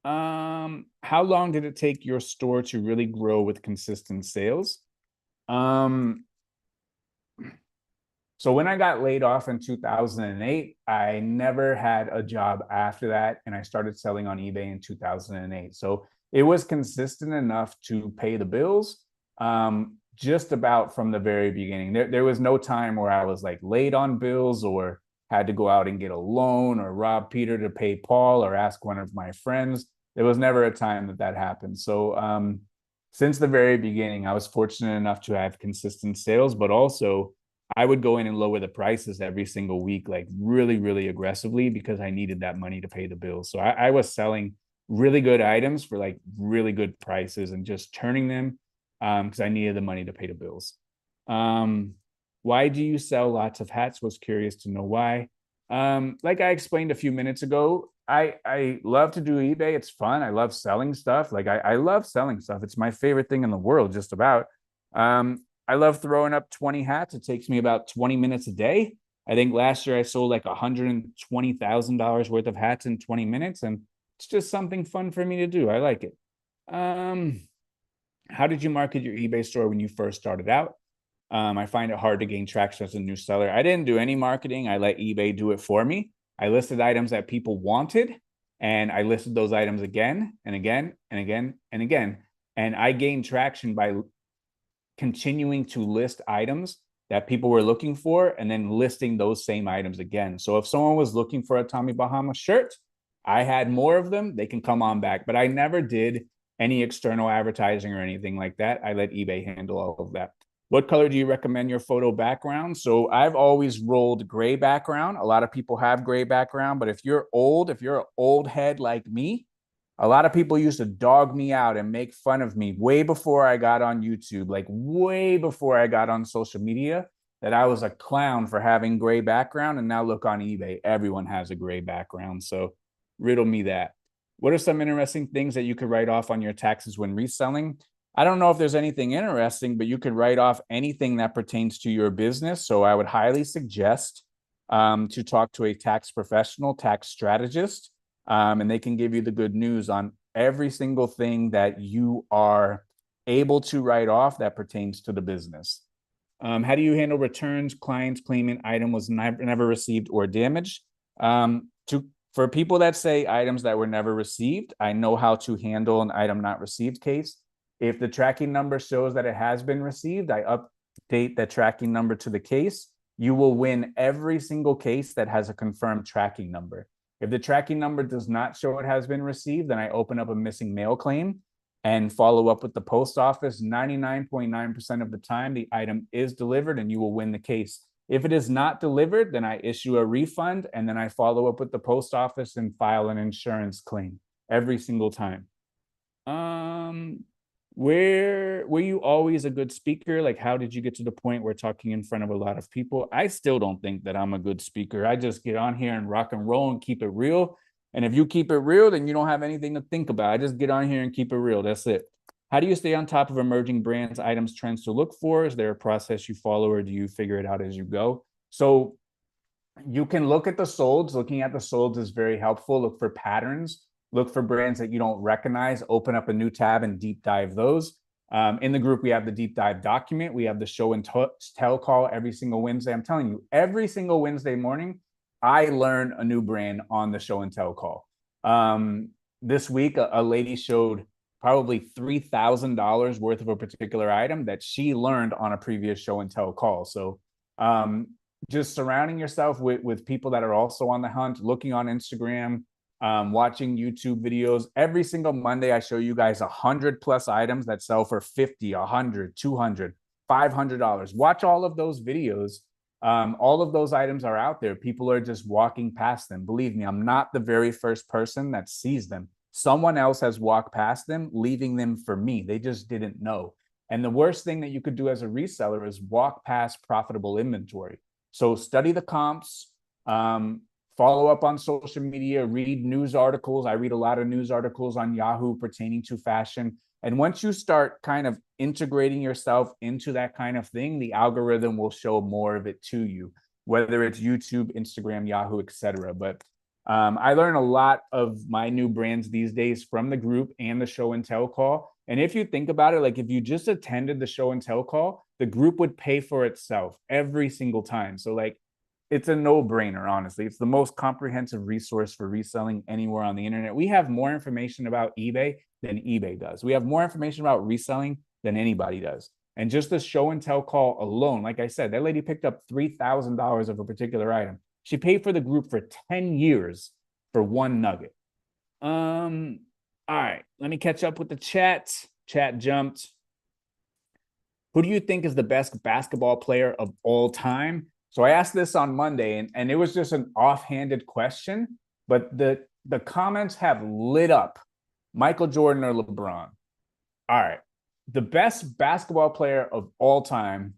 How long did it take your store to really grow with consistent sales? So when I got laid off in 2008, I never had a job after that, and I started selling on eBay in 2008. So it was consistent enough to pay the bills, just about from the very beginning. There was no time where I was like late on bills or had to go out and get a loan or rob Peter to pay Paul or ask one of my friends. There was never a time that happened. So since the very beginning, I was fortunate enough to have consistent sales, but also I would go in and lower the prices every single week, like really, really aggressively, because I needed that money to pay the bills. So I was selling really good items for like really good prices and just turning them because I needed the money to pay the bills. Why do you sell lots of hats? Was curious to know why. Like I explained a few minutes ago, I love to do eBay. It's fun. I love selling stuff. Like I love selling stuff. It's my favorite thing in the world, just about. I love throwing up 20 hats. It takes me about 20 minutes a day. I think last year I sold like $120,000 worth of hats in 20 minutes, and it's just something fun for me to do. I like it. Um, how did you market your eBay store when you first started out? I find it hard to gain traction as a new seller. I didn't do any marketing. I let eBay do it for me. I listed items that people wanted, and I listed those items again and again and again and again. And I gained traction by continuing to list items that people were looking for and then listing those same items again. So if someone was looking for a Tommy Bahama shirt, I had more of them, they can come on back. But I never did any external advertising or anything like that. I let eBay handle all of that. What color do you recommend your photo background? So I've always rolled gray background. A lot of people have gray background, but if you're an old head like me, a lot of people used to dog me out and make fun of me way before I got on YouTube, like way before I got on social media, that I was a clown for having gray background. And now look on eBay, everyone has a gray background. So riddle me that. What are some interesting things that you could write off on your taxes when reselling? I don't know if there's anything interesting, but you could write off anything that pertains to your business. So I would highly suggest to talk to a tax professional, tax strategist, and they can give you the good news on every single thing that you are able to write off that pertains to the business. How do you handle returns, clients claiming item was never received or damaged? For people that say items that were never received, I know how to handle an item not received case. If the tracking number shows that it has been received, I update the tracking number to the case. You will win every single case that has a confirmed tracking number. If the tracking number does not show it has been received, then I open up a missing mail claim and follow up with the post office. 99.9% of the time, the item is delivered and you will win the case. If it is not delivered, then I issue a refund and then I follow up with the post office and file an insurance claim every single time. Were you always a good speaker? Like, how did you get to the point where talking in front of a lot of people? I still don't think that I'm a good speaker. I just get on here and rock and roll and keep it real. And if you keep it real, then you don't have anything to think about. I just get on here and keep it real. That's it. How do you stay on top of emerging brands, items, trends to look for? Is there a process you follow or do you figure it out as you go? So you can look at the solds. Looking at the solds is very helpful. Look for patterns. Look for brands that you don't recognize. Open up a new tab and deep dive those. In the group, we have the deep dive document. We have the show and tell call every single Wednesday. I'm telling you, every single Wednesday morning, I learn a new brand on the show and tell call. This week, a lady showed probably $3,000 worth of a particular item that she learned on a previous show and tell call. So just surrounding yourself with people that are also on the hunt, looking on Instagram, watching YouTube videos. Every single Monday, I show you guys 100+ items that sell for $50, $100, $200, $500. Watch all of those videos. All of those items are out there. People are just walking past them. Believe me, I'm not the very first person that sees them. Someone else has walked past them, leaving them for me. They just didn't know. And the worst thing that you could do as a reseller is walk past profitable inventory. So study the comps, follow up on social media, read news articles. I read a lot of news articles on Yahoo pertaining to fashion. And once you start kind of integrating yourself into that kind of thing, the algorithm will show more of it to you, whether it's YouTube, Instagram, Yahoo, etc. But I learn a lot of my new brands these days from the group and the show and tell call. And if you think about it, like if you just attended the show and tell call, the group would pay for itself every single time. So like, it's a no-brainer, honestly. It's the most comprehensive resource for reselling anywhere on the internet. We have more information about eBay than eBay does. We have more information about reselling than anybody does. And just the show and tell call alone, like I said, that lady picked up $3,000 of a particular item. She paid for the group for 10 years for one nugget. All right, let me catch up with the chat. Chat jumped. Who do you think is the best basketball player of all time? So I asked this on Monday, and it was just an offhanded question, but the comments have lit up. Michael Jordan or LeBron? All right. The best basketball player of all time,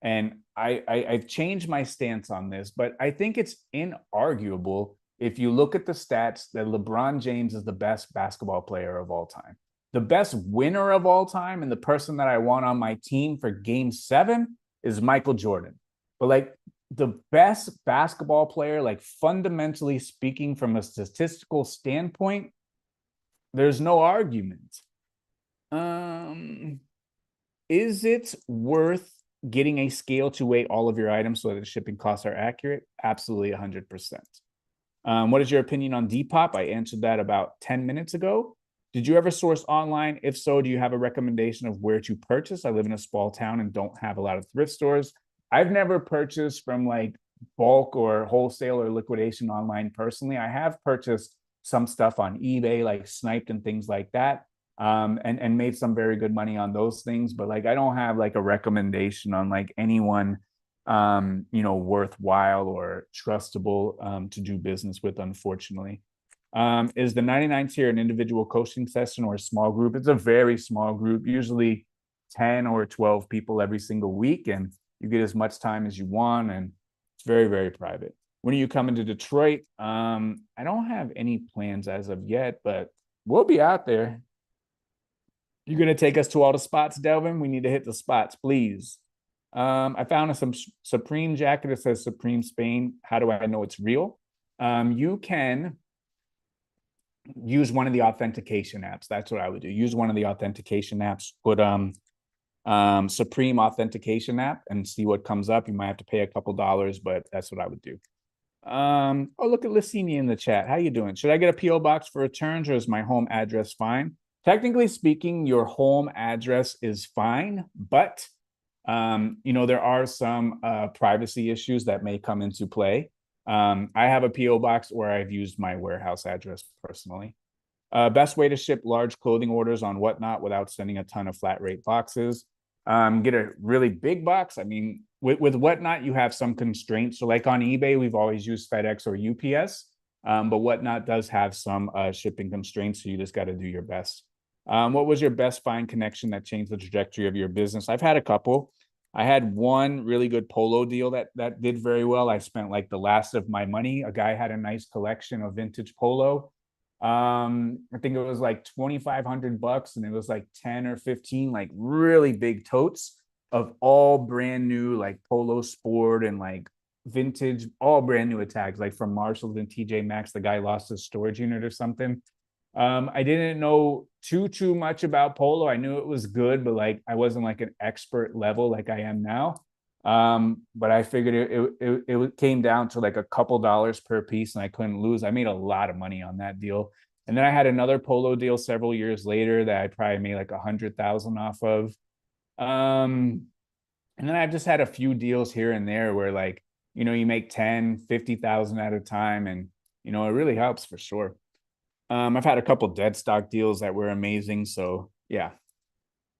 And I've changed my stance on this, but I think it's inarguable if you look at the stats that LeBron James is the best basketball player of all time. The best winner of all time and the person that I want on my team for game 7 is Michael Jordan. But like the best basketball player, like fundamentally speaking from a statistical standpoint, there's no argument. Is it worth getting a scale to weigh all of your items so that the shipping costs are accurate? Absolutely 100%. What is your opinion on Depop? I answered that about 10 minutes ago. Did you ever source online? If so, do you have a recommendation of where to purchase? I live in a small town and don't have a lot of thrift stores. I've never purchased from like bulk or wholesale or liquidation online personally. I have purchased some stuff on eBay, like Sniped and things like that, and made some very good money on those things. But like, I don't have like a recommendation on like anyone, worthwhile or trustable to do business with, unfortunately. Is the 99 tier an individual coaching session or a small group? It's a very small group, usually 10 or 12 people every single week, and you get as much time as you want, and it's very, very private. When are you coming to Detroit? I don't have any plans as of yet, but we'll be out there. You're going to take us to all the spots, Delvin? We need to hit the spots, please. I found some Supreme jacket that says Supreme Spain. How do I know it's real? You can use one of the authentication apps. That's what I would do. Use one of the authentication apps. Put Supreme authentication app and see what comes up. You might have to pay a couple dollars, but that's what I would do. Oh, look at Lissini in the chat. How you doing? Should I get a PO box for returns, or is my home address fine? Technically speaking, your home address is fine, but there are some privacy issues that may come into play. I have a PO box where I've used my warehouse address personally. Best way to ship large clothing orders on Whatnot without sending a ton of flat rate boxes. Get a really big box. I mean, with Whatnot, you have some constraints. So like on eBay, we've always used FedEx or UPS, but Whatnot does have some shipping constraints. So you just got to do your best. What was your best find connection that changed the trajectory of your business? I've had a couple. I had one really good polo deal that did very well. I spent like the last of my money. A guy had a nice collection of vintage polo. I think it was like $2,500, and it was like 10 or 15 like really big totes of all brand new like Polo Sport and like vintage, all brand new tags, like from Marshalls and TJ Maxx. The guy lost his storage unit or something. I didn't know too much about polo. I knew it was good, but like I wasn't like an expert level like I am now. But I figured it came down to like a couple dollars per piece, and I couldn't lose. I made a lot of money on that deal. And then I had another polo deal several years later that I probably made like 100,000 off of. And then I've just had a few deals here and there where like, you make 10, 50,000 at a time, and it really helps for sure. I've had a couple dead stock deals that were amazing. So yeah.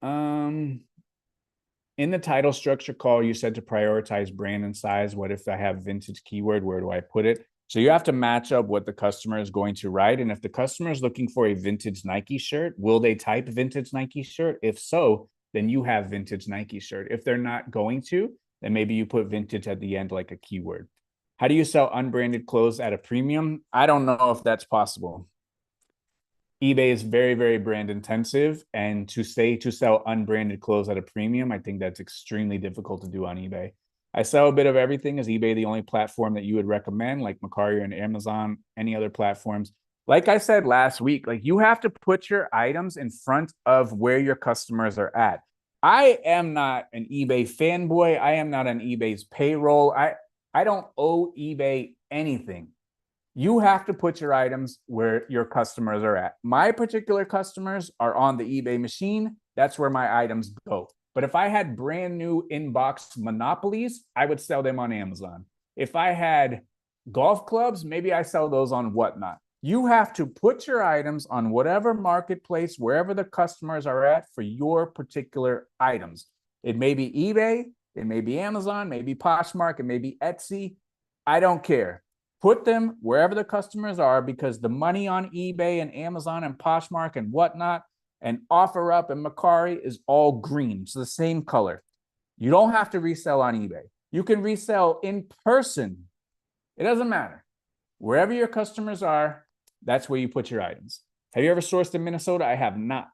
In the title structure call, you said to prioritize brand and size. What if I have vintage keyword? Where do I put it? So you have to match up what the customer is going to write. And if the customer is looking for a vintage Nike shirt, will they type vintage Nike shirt? If so, then you have vintage Nike shirt. If they're not going to, then maybe you put vintage at the end like a keyword. How do you sell unbranded clothes at a premium? I don't know if that's possible. eBay is very, very brand intensive. And to sell unbranded clothes at a premium, I think that's extremely difficult to do on eBay. I sell a bit of everything. Is eBay the only platform that you would recommend, like Mercari and Amazon, any other platforms? Like I said last week, like you have to put your items in front of where your customers are at. I am not an eBay fanboy. I am not on eBay's payroll. I don't owe eBay anything. You have to put your items where your customers are at. My particular customers are on the eBay machine. That's where my items go. But if I had brand new in-box monopolies, I would sell them on Amazon. If I had golf clubs, maybe I sell those on Whatnot. You have to put your items on whatever marketplace, wherever the customers are at for your particular items. It may be eBay, it may be Amazon, maybe Poshmark, it may be Etsy. I don't care. Put them wherever the customers are, because the money on eBay and Amazon and Poshmark and Whatnot and OfferUp and Mercari is all green. It's the same color. You don't have to resell on eBay. You can resell in person. It doesn't matter. Wherever your customers are, that's where you put your items. Have you ever sourced in Minnesota? I have not.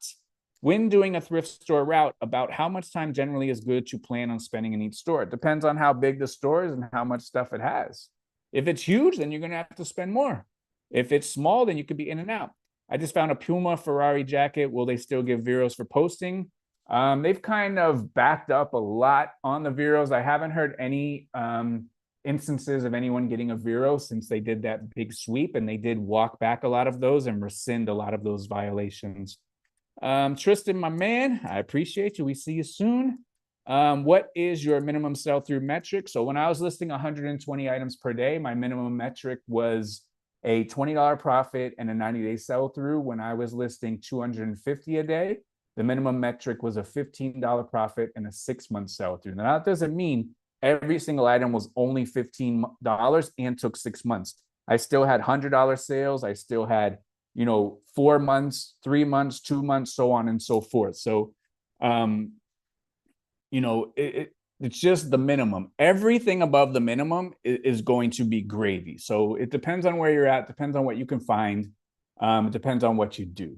When doing a thrift store route, about how much time generally is good to plan on spending in each store? It depends on how big the store is and how much stuff it has. If it's huge, then you're going to have to spend more. If it's small, then you could be in and out. I just found a Puma Ferrari jacket. Will they still give Veros for posting? They've kind of backed up a lot on the Veros. I haven't heard any instances of anyone getting a Vero since they did that big sweep, and they did walk back a lot of those and rescind a lot of those violations. Tristan, my man, I appreciate you. We see you soon. What is your minimum sell-through metric? So when I was listing 120 items per day, my minimum metric was a $20 profit and a 90-day sell-through. When I was listing 250 a day, the minimum metric was a $15 profit and a 6-month sell-through. Now, that doesn't mean every single item was only $15 and took 6 months. I still had $100 sales. I still had, 4 months, 3 months, 2 months, so on and so forth. So, it's just the minimum. Everything above the minimum is going to be gravy. So it depends on where you're at, depends on what you can find. It depends on what you do.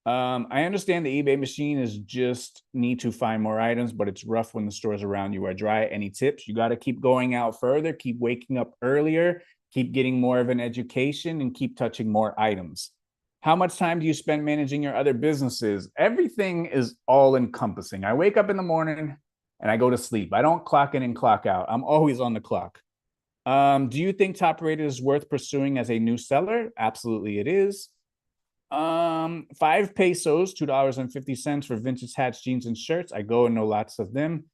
I understand the eBay machine is just need to find more items, but it's rough when the stores around you are dry. Any tips? You got to keep going out further, keep waking up earlier, keep getting more of an education, and keep touching more items. How much time do you spend managing your other businesses? Everything is all encompassing. I wake up in the morning and I go to sleep. I don't clock in and clock out. I'm always on the clock. Do you think Top Rated is worth pursuing as a new seller? Absolutely it is. 5 pesos, $2.50 for vintage hats, jeans, and shirts. I go and know lots of them.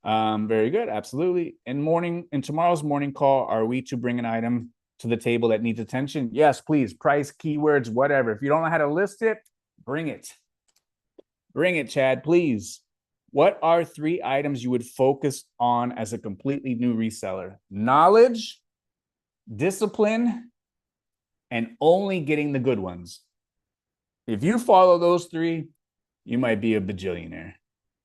Very good. Absolutely. In tomorrow's morning call, are we to bring an item to the table that needs attention? Yes, please. Price, keywords, whatever. If you don't know how to list it, bring it. Bring it, Chad, please. What are 3 items you would focus on as a completely new reseller? Knowledge, discipline, and only getting the good ones. If you follow those 3, you might be a bajillionaire.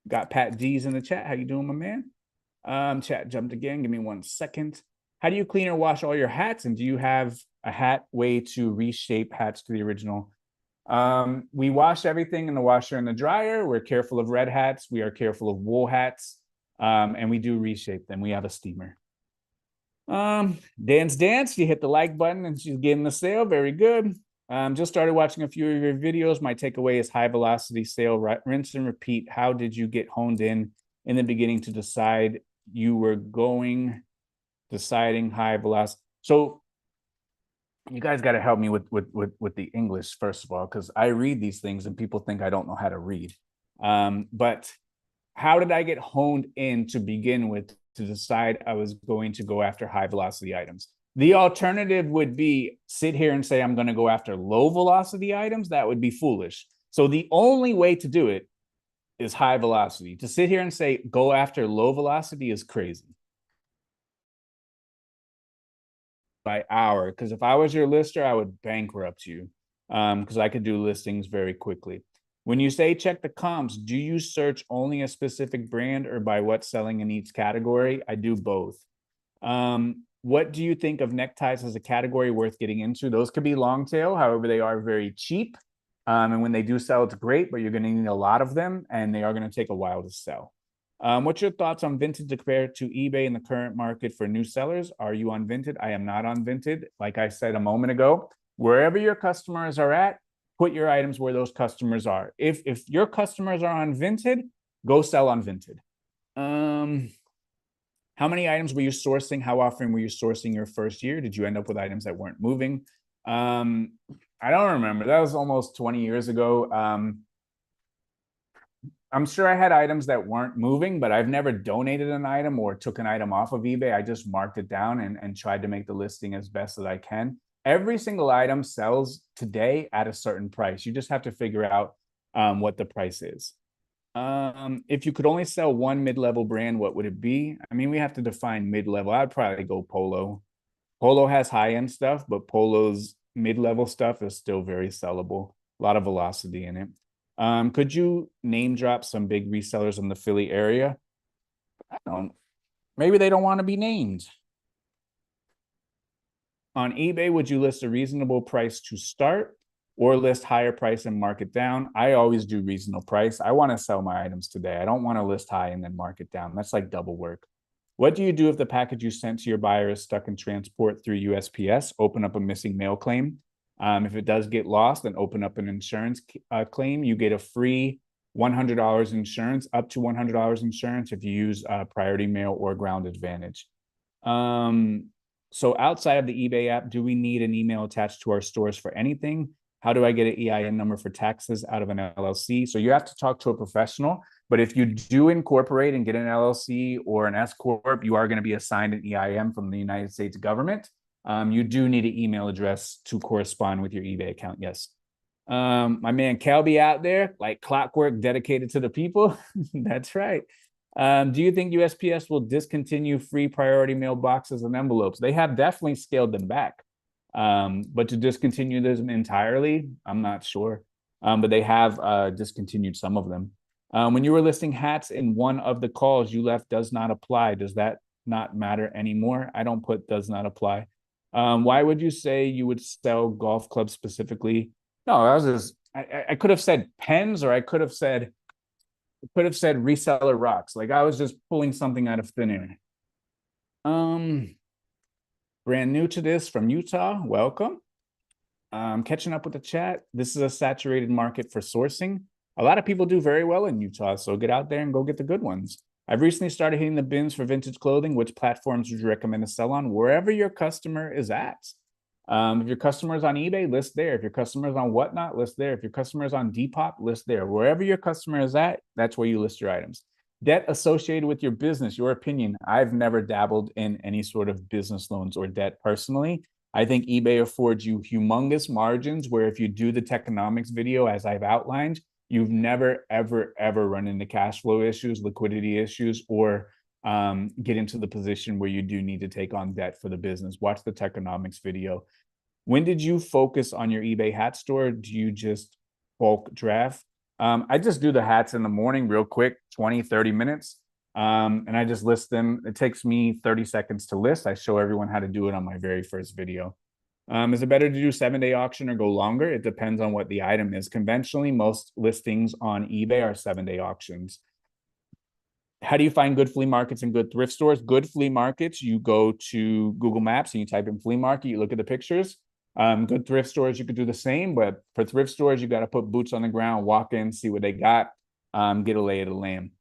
Got Pat D's in the chat. How you doing, my man? Chat jumped again. Give me 1 second. How do you clean or wash all your hats? And do you have a hat way to reshape hats to the original? We wash everything in the washer and the dryer. We're careful of red hats. We are careful of wool hats. And we do reshape them. We have a steamer. Dance. You hit the like button and she's getting the sale. Very good. Just started watching a few of your videos. My takeaway is high velocity sale, rinse and repeat. How did you get honed in the beginning to decide you were deciding high velocity? So you guys got to help me with the English, first of all, because I read these things and people think I don't know how to read. But how did I get honed in to begin with to decide I was going to go after high velocity items? The alternative would be sit here and say I'm going to go after low velocity items. That would be foolish. So the only way to do it is high velocity. To sit here and say go after low velocity is crazy. By hour, because if I was your lister, I would bankrupt you, because I could do listings very quickly. When you say check the comps, do you search only a specific brand or by what's selling in each category? I do both. What do you think of neckties as a category worth getting into? Those could be long tail, however, they are very cheap. And when they do sell, it's great, but you're going to need a lot of them, and they are going to take a while to sell. What's your thoughts on Vinted compared to eBay in the current market for new sellers? Are you on Vinted? I am not on Vinted. Like I said a moment ago, wherever your customers are at, put your items where those customers are. If your customers are on Vinted, go sell on Vinted. How many items were you sourcing? How often were you sourcing your first year? Did you end up with items that weren't moving? I don't remember. That was almost 20 years ago. I'm sure I had items that weren't moving, but I've never donated an item or took an item off of eBay. I just marked it down and tried to make the listing as best as I can. Every single item sells today at a certain price. You just have to figure out what the price is. If you could only sell one mid-level brand, what would it be? I mean, we have to define mid-level. I'd probably go Polo. Polo has high-end stuff, but Polo's mid-level stuff is still very sellable. A lot of velocity in it. Could you name drop some big resellers in the Philly area? I don't, maybe they don't want to be named. On eBay, would you list a reasonable price to start or list higher price and mark it down? I always do reasonable price. I want to sell my items today. I don't want to list high and then mark it down. That's like double work. What do you do if the package you sent to your buyer is stuck in transport through USPS? Open up a missing mail claim. If it does get lost, then open up an insurance claim. You get a free $100 insurance, up to $100 insurance if you use Priority Mail or Ground Advantage. So outside of the eBay app, do we need an email attached to our stores for anything? How do I get an EIN number for taxes out of an LLC? So you have to talk to a professional. But if you do incorporate and get an LLC or an S Corp, you are going to be assigned an EIN from the United States government. You do need an email address to correspond with your eBay account. Yes. My man Calby out there, like clockwork, dedicated to the people. That's right. Do you think USPS will discontinue free priority mail boxes and envelopes? They have definitely scaled them back. But to discontinue them entirely, I'm not sure. But they have discontinued some of them. When you were listing hats in one of the calls, you left does not apply. Does that not matter anymore? I don't put does not apply. Why would you say you would sell golf clubs specifically? No, I was just, I could have said pens, or I could have said reseller rocks. Like I was just pulling something out of thin air. Brand new to this from Utah. Welcome. Catching up with the chat. This is a saturated market for sourcing. A lot of people do very well in Utah, so get out there and go get the good ones. I've recently started hitting the bins for vintage clothing. Which platforms would you recommend to sell on? Wherever your customer is at. If your customer is on eBay, list there. If your customer is on Whatnot, list there. If your customer is on Depop, list there. Wherever your customer is at, that's where you list your items. Debt associated with your business, your opinion. I've never dabbled in any sort of business loans or debt personally. I think eBay affords you humongous margins where if you do the techonomics video, as I've outlined, you've never, ever, ever run into cash flow issues, liquidity issues, or get into the position where you do need to take on debt for the business. Watch the techonomics video. When did you focus on your eBay hat store? Do you just bulk draft? I just do the hats in the morning real quick, 20, 30 minutes. And I just list them. It takes me 30 seconds to list. I show everyone how to do it on my very first video. Is it better to do 7-day auction or go longer? It depends on what the item is. Conventionally, most listings on eBay are 7-day auctions. How do you find good flea markets and good thrift stores? Good flea markets, you go to Google Maps and you type in flea market, you look at the pictures. Good thrift stores, you could do the same, but for thrift stores, you got to put boots on the ground, walk in, see what they got, get a lay of the land.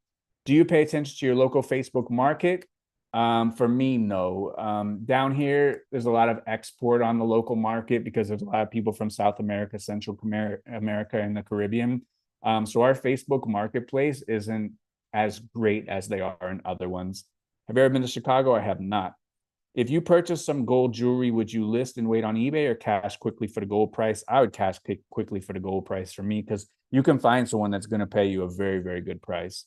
Do you pay attention to your local Facebook market? For me, no. Down here, there's a lot of export on the local market because there's a lot of people from South America, Central America, and the Caribbean. So our Facebook marketplace isn't as great as they are in other ones. Have you ever been to Chicago? I have not. If you purchase some gold jewelry, would you list and wait on eBay or cash quickly for the gold price? I would cash quickly for the gold price for me because you can find someone that's going to pay you a very, very good price.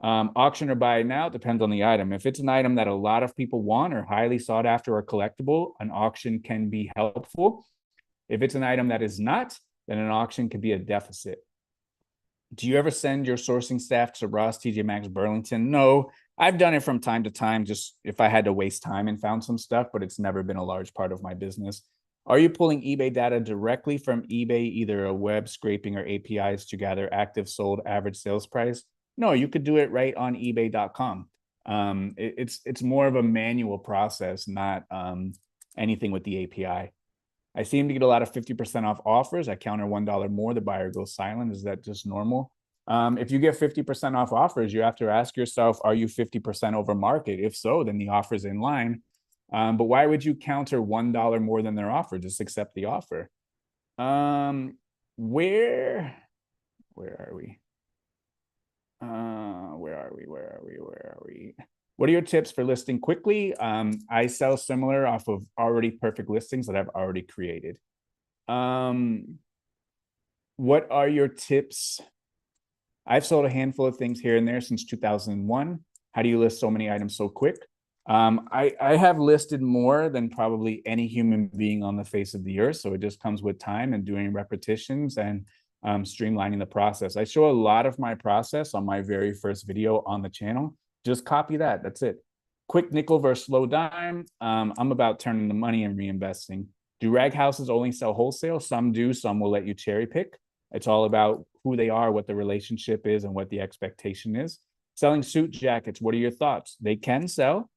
Auction or buy now depends on the item. If it's an item that a lot of people want or highly sought after or collectible, an auction can be helpful. If it's an item that is not, then an auction could be a deficit. Do you ever send your sourcing staff to Ross, TJ Maxx, Burlington? No, I've done it from time to time, just if I had to waste time and found some stuff, but it's never been a large part of my business. Are you pulling eBay data directly from eBay, either a web scraping or APIs to gather active sold average sales price? No, you could do it right on ebay.com. It's more of a manual process, not anything with the API. I seem to get a lot of 50% off offers. I counter $1 more, the buyer goes silent. Is that just normal? If you get 50% off offers, you have to ask yourself, are you 50% over market? If so, then the offer's in line. But why would you counter $1 more than their offer? Just accept the offer. Where are we? Where are we? What are your tips for listing quickly? I sell similar off of already perfect listings that I've already created. What are your tips? I've sold a handful of things here and there since 2001. How do you list so many items so quick? I have listed more than probably any human being on the face of the earth. So it just comes with time and doing repetitions and streamlining the process. I show a lot of my process on my very first video on the channel. Just copy that. That's it. Quick nickel versus slow dime. I'm about turning the money and reinvesting. Do rag houses only sell wholesale? Some do, some will let you cherry pick. It's all about who they are, what the relationship is, and what the expectation is. Selling suit jackets, what are your thoughts? They can sell.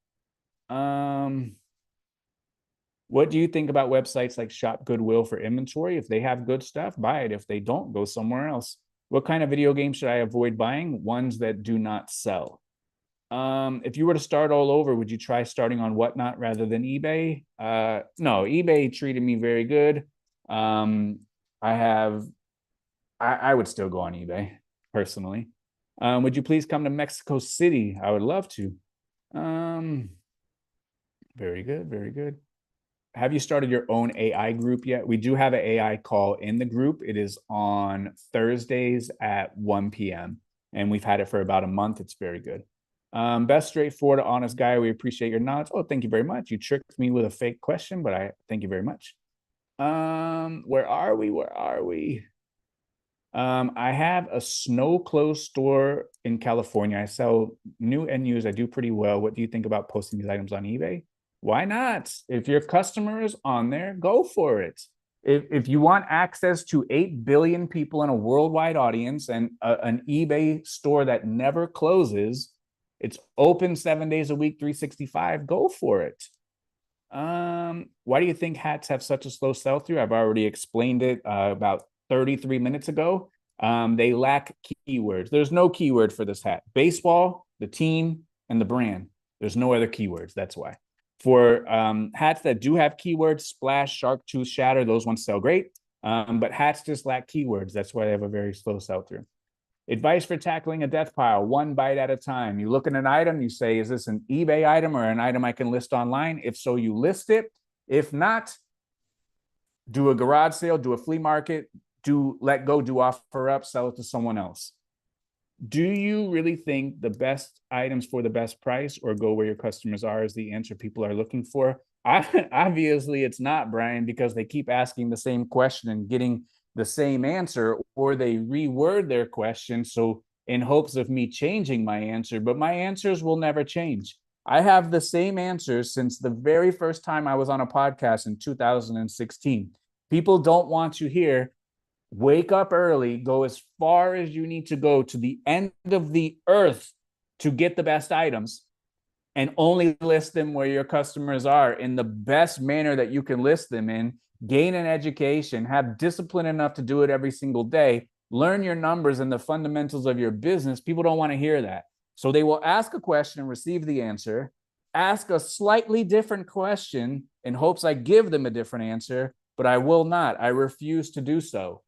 What do you think about websites like Shop Goodwill for inventory? If they have good stuff, buy it. If they don't, go somewhere else. What kind of video games should I avoid buying? Ones that do not sell. If you were to start all over, would you try starting on Whatnot rather than eBay? No, eBay treated me very good. I would still go on eBay personally. Would you please come to Mexico City? I would love to. Very good, very good. Have you started your own AI group yet? We do have an AI call in the group. It is on Thursdays at 1 p.m. And we've had it for about a month. It's very good. Best straightforward, honest guy. We appreciate your knowledge. Oh, thank you very much. You tricked me with a fake question, but I thank you very much. Where are we? Where are we? I have a snow clothes store in California. I sell new and used. I do pretty well. What do you think about posting these items on eBay? Why not? If your customer is on there, go for it. If you want access to 8 billion people in a worldwide audience and an eBay store that never closes, it's open 7 days a week, 365, go for it. Why do you think hats have such a slow sell through? I've already explained it about 33 minutes ago. They lack keywords. There's no keyword for this hat. Baseball, the team, and the brand. There's no other keywords. That's why. For hats that do have keywords, splash, shark tooth, shatter, those ones sell great. But hats just lack keywords. That's why they have a very slow sell through. Advice for tackling a death pile, one bite at a time. You look at an item, you say, is this an eBay item or an item I can list online? If so, you list it. If not, do a garage sale, do a flea market, do let go, do offer up, sell it to someone else. Do you really think the best items for the best price or go where your customers are is the answer people are looking for? Obviously, it's not, Brian, because they keep asking the same question and getting the same answer, or they reword their question so in hopes of me changing my answer, but my answers will never change. I have the same answers since the very first time I was on a podcast in 2016. People don't want to hear wake up early, go as far as you need to go to the end of the earth to get the best items, and only list them where your customers are in the best manner that you can list them in. Gain an education, have discipline enough to do it every single day, learn your numbers and the fundamentals of your business. People don't want to hear that. So they will ask a question and receive the answer, ask a slightly different question in hopes I give them a different answer, but I will not. I refuse to do so.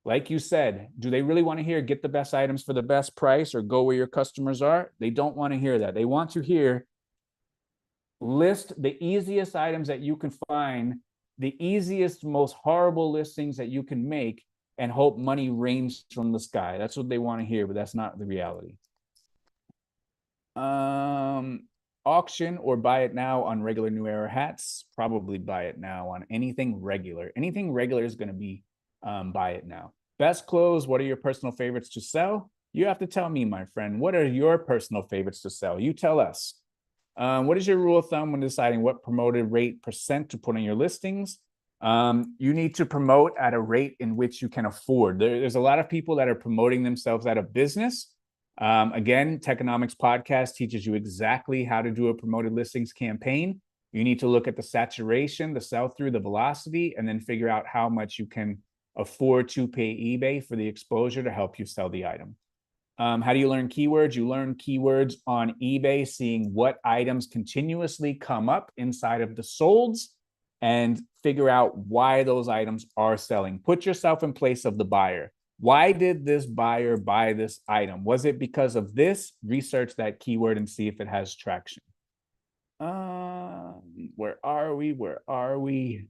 Like you said, do they really want to hear get the best items for the best price or go where your customers are? They don't want to hear that. They want to hear list the easiest items that you can find, the easiest, most horrible listings that you can make, and hope money rains from the sky. That's what they want to hear, but that's not the reality. Auction or buy it now on regular New Era hats? Probably buy it now on anything regular. Anything regular is going to be buy it now. Best clothes, what are your personal favorites to sell? You have to tell me, my friend. What are your personal favorites to sell? You tell us. What is your rule of thumb when deciding what promoted rate percent to put on your listings? You need to promote at a rate in which you can afford. There's a lot of people that are promoting themselves out of business. Again, Techonomics Podcast teaches you exactly how to do a promoted listings campaign. You need to look at the saturation, the sell-through, the velocity, and then figure out how much you can afford to pay eBay for the exposure to help you sell the item. How do you learn keywords? You learn keywords on eBay, seeing what items continuously come up inside of the solds and figure out why those items are selling. Put yourself in place of the buyer. Why did this buyer buy this item? Was it because of this? Research that keyword and see if it has traction. Where are we? Where are we?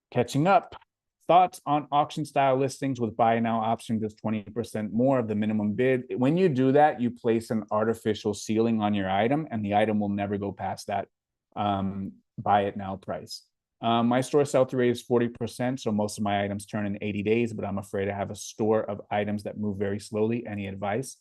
Catching up. Thoughts on auction style listings with buy now option just 20% more of the minimum bid. When you do that, you place an artificial ceiling on your item and the item will never go past that buy it now price. My store sell-through rate is 40%, so most of my items turn in 80 days, but I'm afraid I have a store of items that move very slowly. Any advice?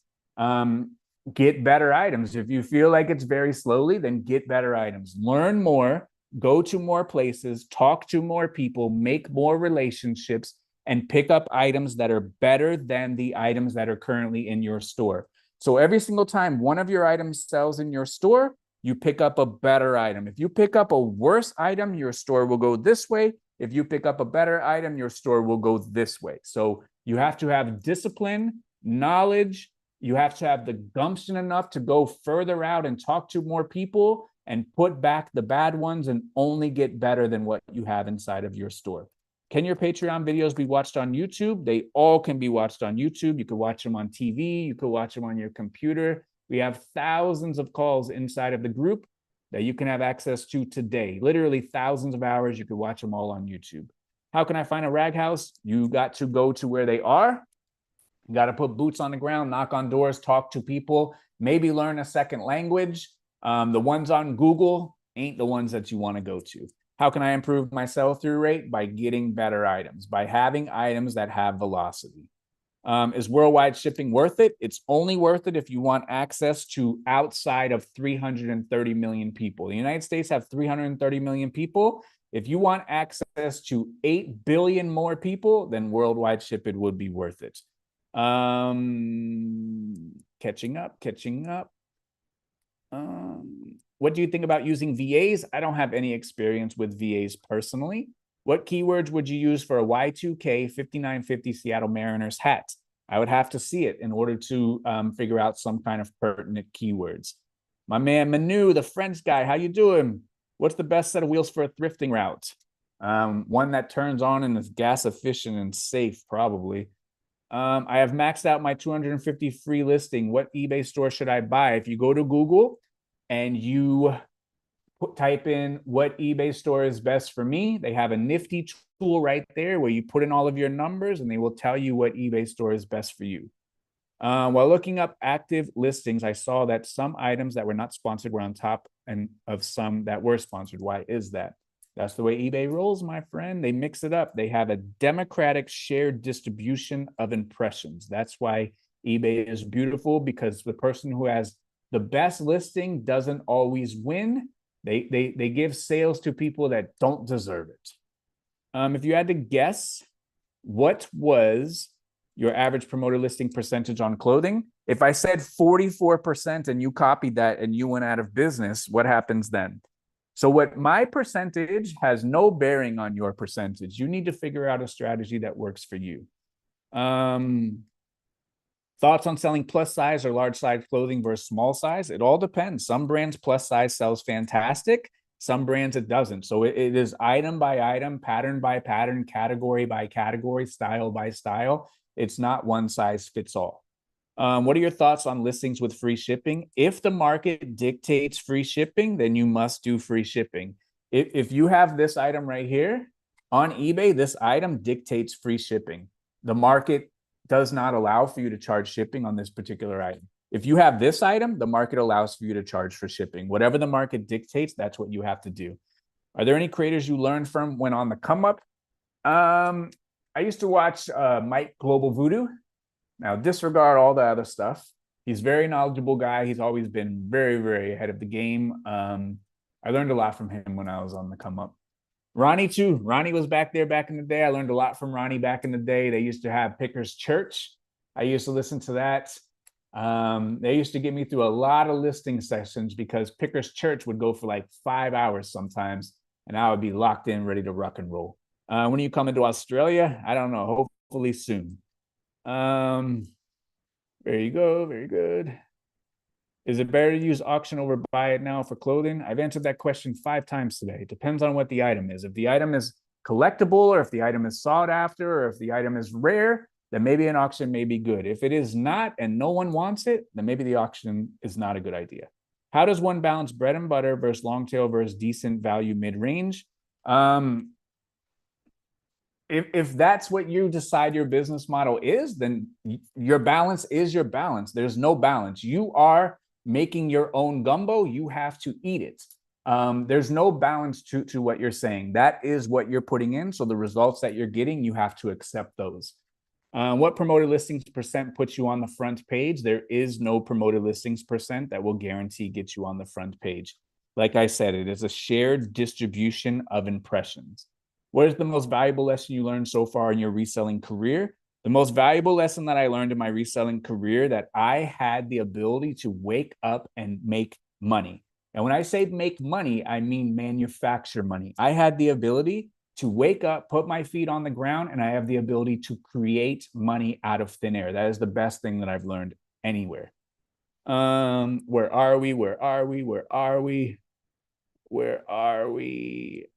get better items. If you feel like it's very slowly, then get better items. Learn more, go to more places, talk to more people, make more relationships, and pick up items that are better than the items that are currently in your store. So every single time one of your items sells in your store, you pick up a better item. If you pick up a worse item, your store will go this way. If you pick up a better item, your store will go this way. So you have to have discipline, knowledge. You have to have the gumption enough to go further out and talk to more people and put back the bad ones and only get better than what you have inside of your store. Can your Patreon videos be watched on YouTube? They all can be watched on YouTube. You could watch them on TV. You could watch them on your computer. We have thousands of calls inside of the group that you can have access to today. Literally thousands of hours. You could watch them all on YouTube. How can I find a rag house? You got to go to where they are. You got to put boots on the ground, knock on doors, talk to people, maybe learn a second language. The ones on Google ain't the ones that you want to go to. How can I improve my sell-through rate? By getting better items, by having items that have velocity. Is worldwide shipping worth it? It's only worth it if you want access to outside of 330 million people. The United States have 330 million people. If you want access to 8 billion more people, then worldwide shipping would be worth it. Catching up. What do you think about using VAs? I don't have any experience with VAs personally. What keywords would you use for a Y2K 5950 Seattle Mariners hat? I would have to see it in order to figure out some kind of pertinent keywords. My man Manu, the French guy, how you doing? What's the best set of wheels for a thrifting route? One that turns on and is gas efficient and safe, probably. I have maxed out my 250 free listing. What eBay store should I buy? If you go to Google and you type in what eBay store is best for me, they have a nifty tool right there where you put in all of your numbers and they will tell you what eBay store is best for you. While looking up active listings, I saw that some items that were not sponsored were on top and of some that were sponsored. Why is that? That's the way eBay rolls, my friend. They mix it up. They have a democratic shared distribution of impressions. That's why eBay is beautiful, because the person who has the best listing doesn't always win. They give sales to people that don't deserve it. If you had to guess, what was your average promoter listing percentage on clothing? If I said 44% and you copied that and you went out of business, what happens then? So what my percentage has no bearing on your percentage. You need to figure out a strategy that works for you. Thoughts on selling plus size or large size clothing versus small size? It all depends. Some brands plus size sells fantastic. Some brands it doesn't. So it is item by item, pattern by pattern, category by category, style by style. It's not one size fits all. What are your thoughts on listings with free shipping? If the market dictates free shipping, then you must do free shipping. If you have this item right here on eBay, this item dictates free shipping. The market does not allow for you to charge shipping on this particular item. If you have this item, the market allows for you to charge for shipping. Whatever the market dictates, that's what you have to do. Are there any creators you learned from when on the come up? I used to watch Mike Global Voodoo. Now, disregard all the other stuff. He's a very knowledgeable guy. He's always been very, very ahead of the game. I learned a lot from him when I was on the come up. Ronnie, too. Ronnie was back there back in the day. I learned a lot from Ronnie back in the day. They used to have Pickers Church. I used to listen to that. They used to get me through a lot of listing sessions because Pickers Church would go for like 5 hours sometimes, and I would be locked in, ready to rock and roll. When are you coming to Australia? I don't know. Hopefully soon. There you go. Very good. Is it better to use auction over buy it now for clothing? I've answered that question 5 times today. It depends on what the item is. If the item is collectible, or if the item is sought after, or if the item is rare, then maybe an auction may be good. If it is not and no one wants it, then maybe the auction is not a good idea. How does one balance bread and butter versus long tail versus decent value mid-range? If that's what you decide your business model is, then your balance is your balance. There's no balance. You are making your own gumbo. You have to eat it. There's no balance to what you're saying. That is what you're putting in. So the results that you're getting, you have to accept those. What promoted listings percent puts you on the front page? There is no promoted listings percent that will guarantee get you on the front page. Like I said, it is a shared distribution of impressions. What is the most valuable lesson you learned so far in your reselling career? The most valuable lesson that I learned in my reselling career, that I had the ability to wake up and make money. And when I say make money, I mean manufacture money. I had the ability to wake up, put my feet on the ground, and I have the ability to create money out of thin air. That is the best thing that I've learned anywhere. Where are we? Where are we? Where are we? Where are we?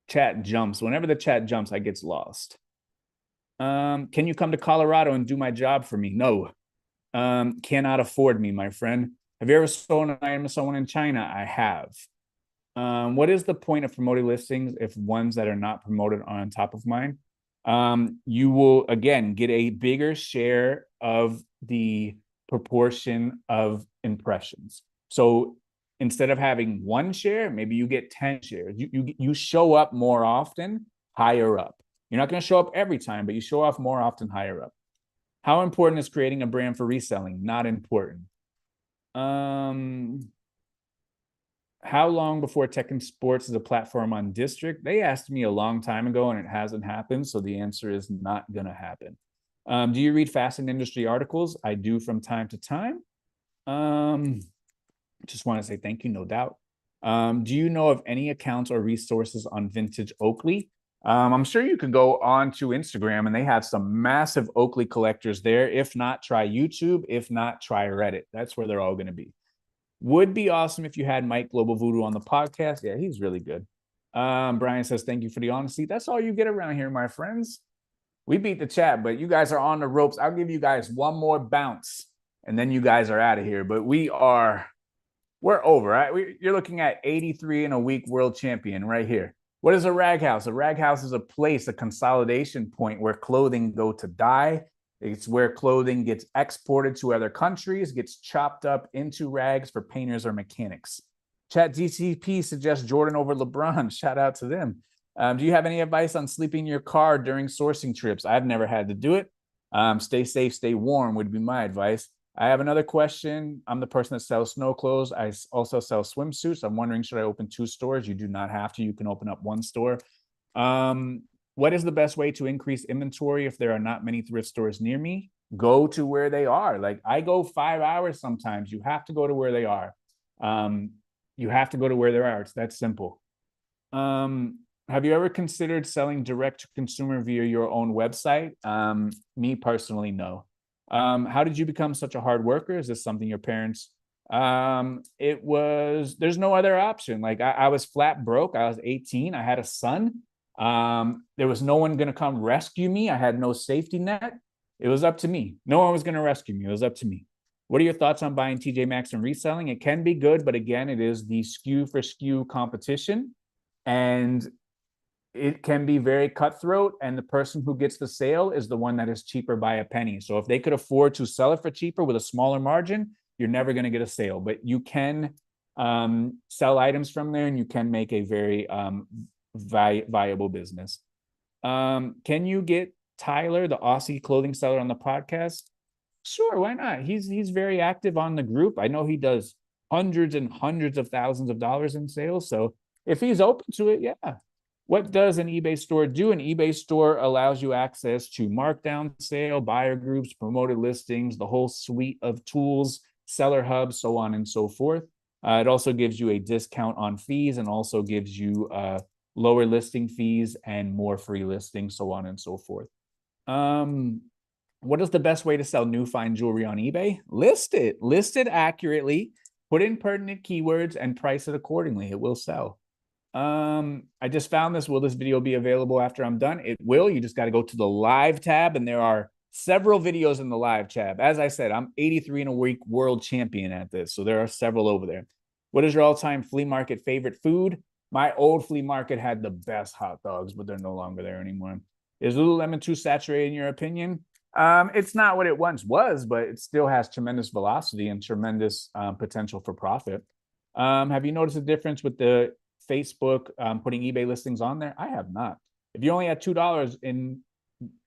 Chat jumps. Whenever the chat jumps, I gets lost. Can you come to Colorado and do my job for me? No. Cannot afford me, my friend. Have you ever sold an item to someone in China? I have. What is the point of promoted listings if ones that are not promoted are on top of mine? You will, again, get a bigger share of the proportion of impressions. So instead of having one share, maybe you get 10 shares. You show up more often, higher up. You're not going to show up every time, but you show off more often, higher up. How important is creating a brand for reselling? Not important. How long before Tech and Sports is a platform on District? They asked me a long time ago and it hasn't happened. So the answer is not going to happen. Do you read fashion industry articles? I do from time to time. Just want to say thank you, no doubt. Do you know of any accounts or resources on vintage Oakley? I'm sure you could go on to Instagram and they have some massive Oakley collectors there. If not, try YouTube. If not, try Reddit. That's where they're all going to be. Would be awesome if you had Mike Global Voodoo on the podcast. Yeah, he's really good. Brian says, thank you for the honesty. That's all you get around here, my friends. We beat the chat, but you guys are on the ropes. I'll give you guys one more bounce, and then you guys are out of here. But we're over, right? You're looking at 83 in a week world champion right here. What is a rag house? A rag house is a place, a consolidation point where clothing go to die. It's where clothing gets exported to other countries, gets chopped up into rags for painters or mechanics. Chat GCP suggests Jordan over LeBron. Shout out to them. Do you have any advice on sleeping in your car during sourcing trips? I've never had to do it. Stay safe, stay warm would be my advice. I have another question. I'm the person that sells snow clothes. I also sell swimsuits. I'm wondering, should I open 2 stores? You do not have to. You can open up 1 store. What is the best way to increase inventory if there are not many thrift stores near me? Go to where they are. Like I go 5 hours sometimes. You have to go to where they are. You have to go to where they are. It's that simple. Have you ever considered selling direct to consumer via your own website? Me personally, no. How did you become such a hard worker? Is this something your parents? There's no other option. Like I was flat broke. I was 18. I had a son. There was no one going to come rescue me. I had no safety net. It was up to me. No one was going to rescue me. It was up to me. What are your thoughts on buying TJ Maxx and reselling? It can be good, but again, it is the SKU for SKU competition, and it can be very cutthroat. And the person who gets the sale is the one that is cheaper by a penny. So if they could afford to sell it for cheaper with a smaller margin, you're never going to get a sale. But you can sell items from there, and you can make a very viable business. Can you get Tyler, the Aussie clothing seller, on the podcast? Sure, why not? He's very active on the group. I know he does hundreds and hundreds of thousands of dollars in sales. So if he's open to it, yeah. What does an eBay store do? An eBay store allows you access to markdown sale, buyer groups, promoted listings, the whole suite of tools, seller hubs, so on and so forth. It also gives you a discount on fees and also gives you lower listing fees and more free listings, so on and so forth. What is the best way to sell new fine jewelry on eBay? List it accurately, put in pertinent keywords, and price it accordingly. It will sell. I just found this. Will this video be available after I'm done? It will. You just got to go to the live tab, and there are several videos in the live tab. As I said, I'm 83 in a week world champion at this, so there are several over there. What is your all-time flea market favorite food? My old flea market had the best hot dogs, but they're no longer there anymore. Is Lululemon too saturated in your opinion? It's not what it once was, but it still has tremendous velocity and tremendous potential for profit. Have you noticed a difference with the Facebook putting eBay listings on there? I have not. If you only had $2 in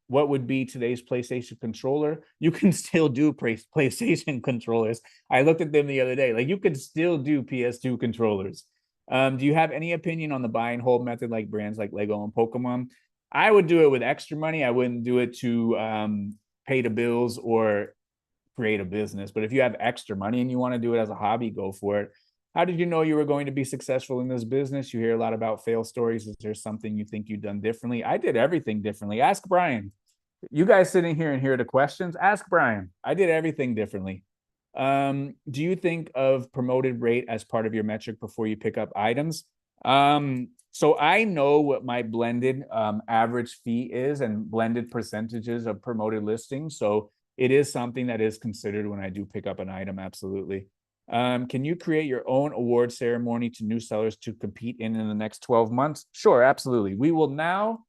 what would be today's PlayStation controller? You can still do PlayStation controllers. I looked at them the other day. Like, you could still do PS2 controllers. Do you have any opinion on the buy and hold method, like brands like Lego and Pokemon? I would do it with extra money. I wouldn't do it to pay the bills or create a business. But if you have extra money and you want to do it as a hobby, go for it. How did you know you were going to be successful in this business? You hear a lot about fail stories. Is there something you think you've done differently? I did everything differently. Ask Brian. You guys sitting here and hear the questions, ask Brian. I did everything differently. Do you think of promoted rate as part of your metric before you pick up items? So I know what my blended average fee is and blended percentages of promoted listings. So it is something that is considered when I do pick up an item. Absolutely. Can you create your own award ceremony to new sellers to compete in the next 12 months? Sure, absolutely. We will now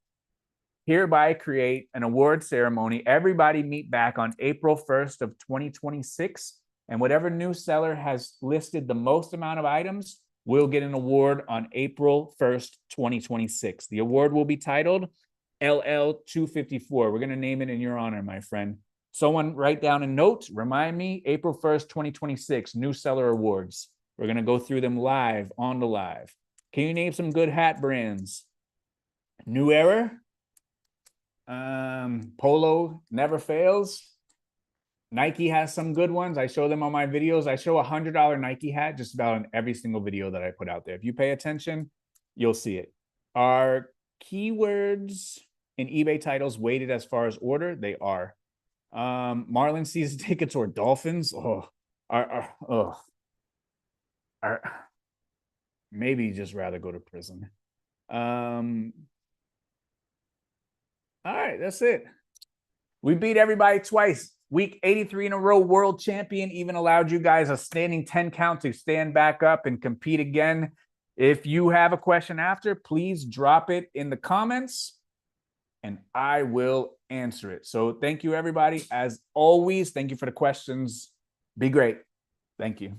hereby create an award ceremony. Everybody meet back on April 1st of 2026. And whatever new seller has listed the most amount of items will get an award on April 1st, 2026. The award will be titled LL254. We're going to name it in your honor, my friend. Someone write down a note. Remind me, April 1st, 2026, new seller awards. We're going to go through them live on the live. Can you name some good hat brands? New Era, Polo never fails. Nike has some good ones. I show them on my videos. I show a $100 Nike hat just about in every single video that I put out there. If you pay attention, you'll see it. Are keywords in eBay titles weighted as far as order? They are. Marlin season tickets or Dolphins? Maybe just rather go to prison. All right, that's it. We beat everybody twice. Week 83 in a row, world champion, even allowed you guys a standing 10 count to stand back up and compete again. If you have a question after, please drop it in the comments and I will answer it. So thank you, everybody. As always, thank you for the questions. Be great. Thank you.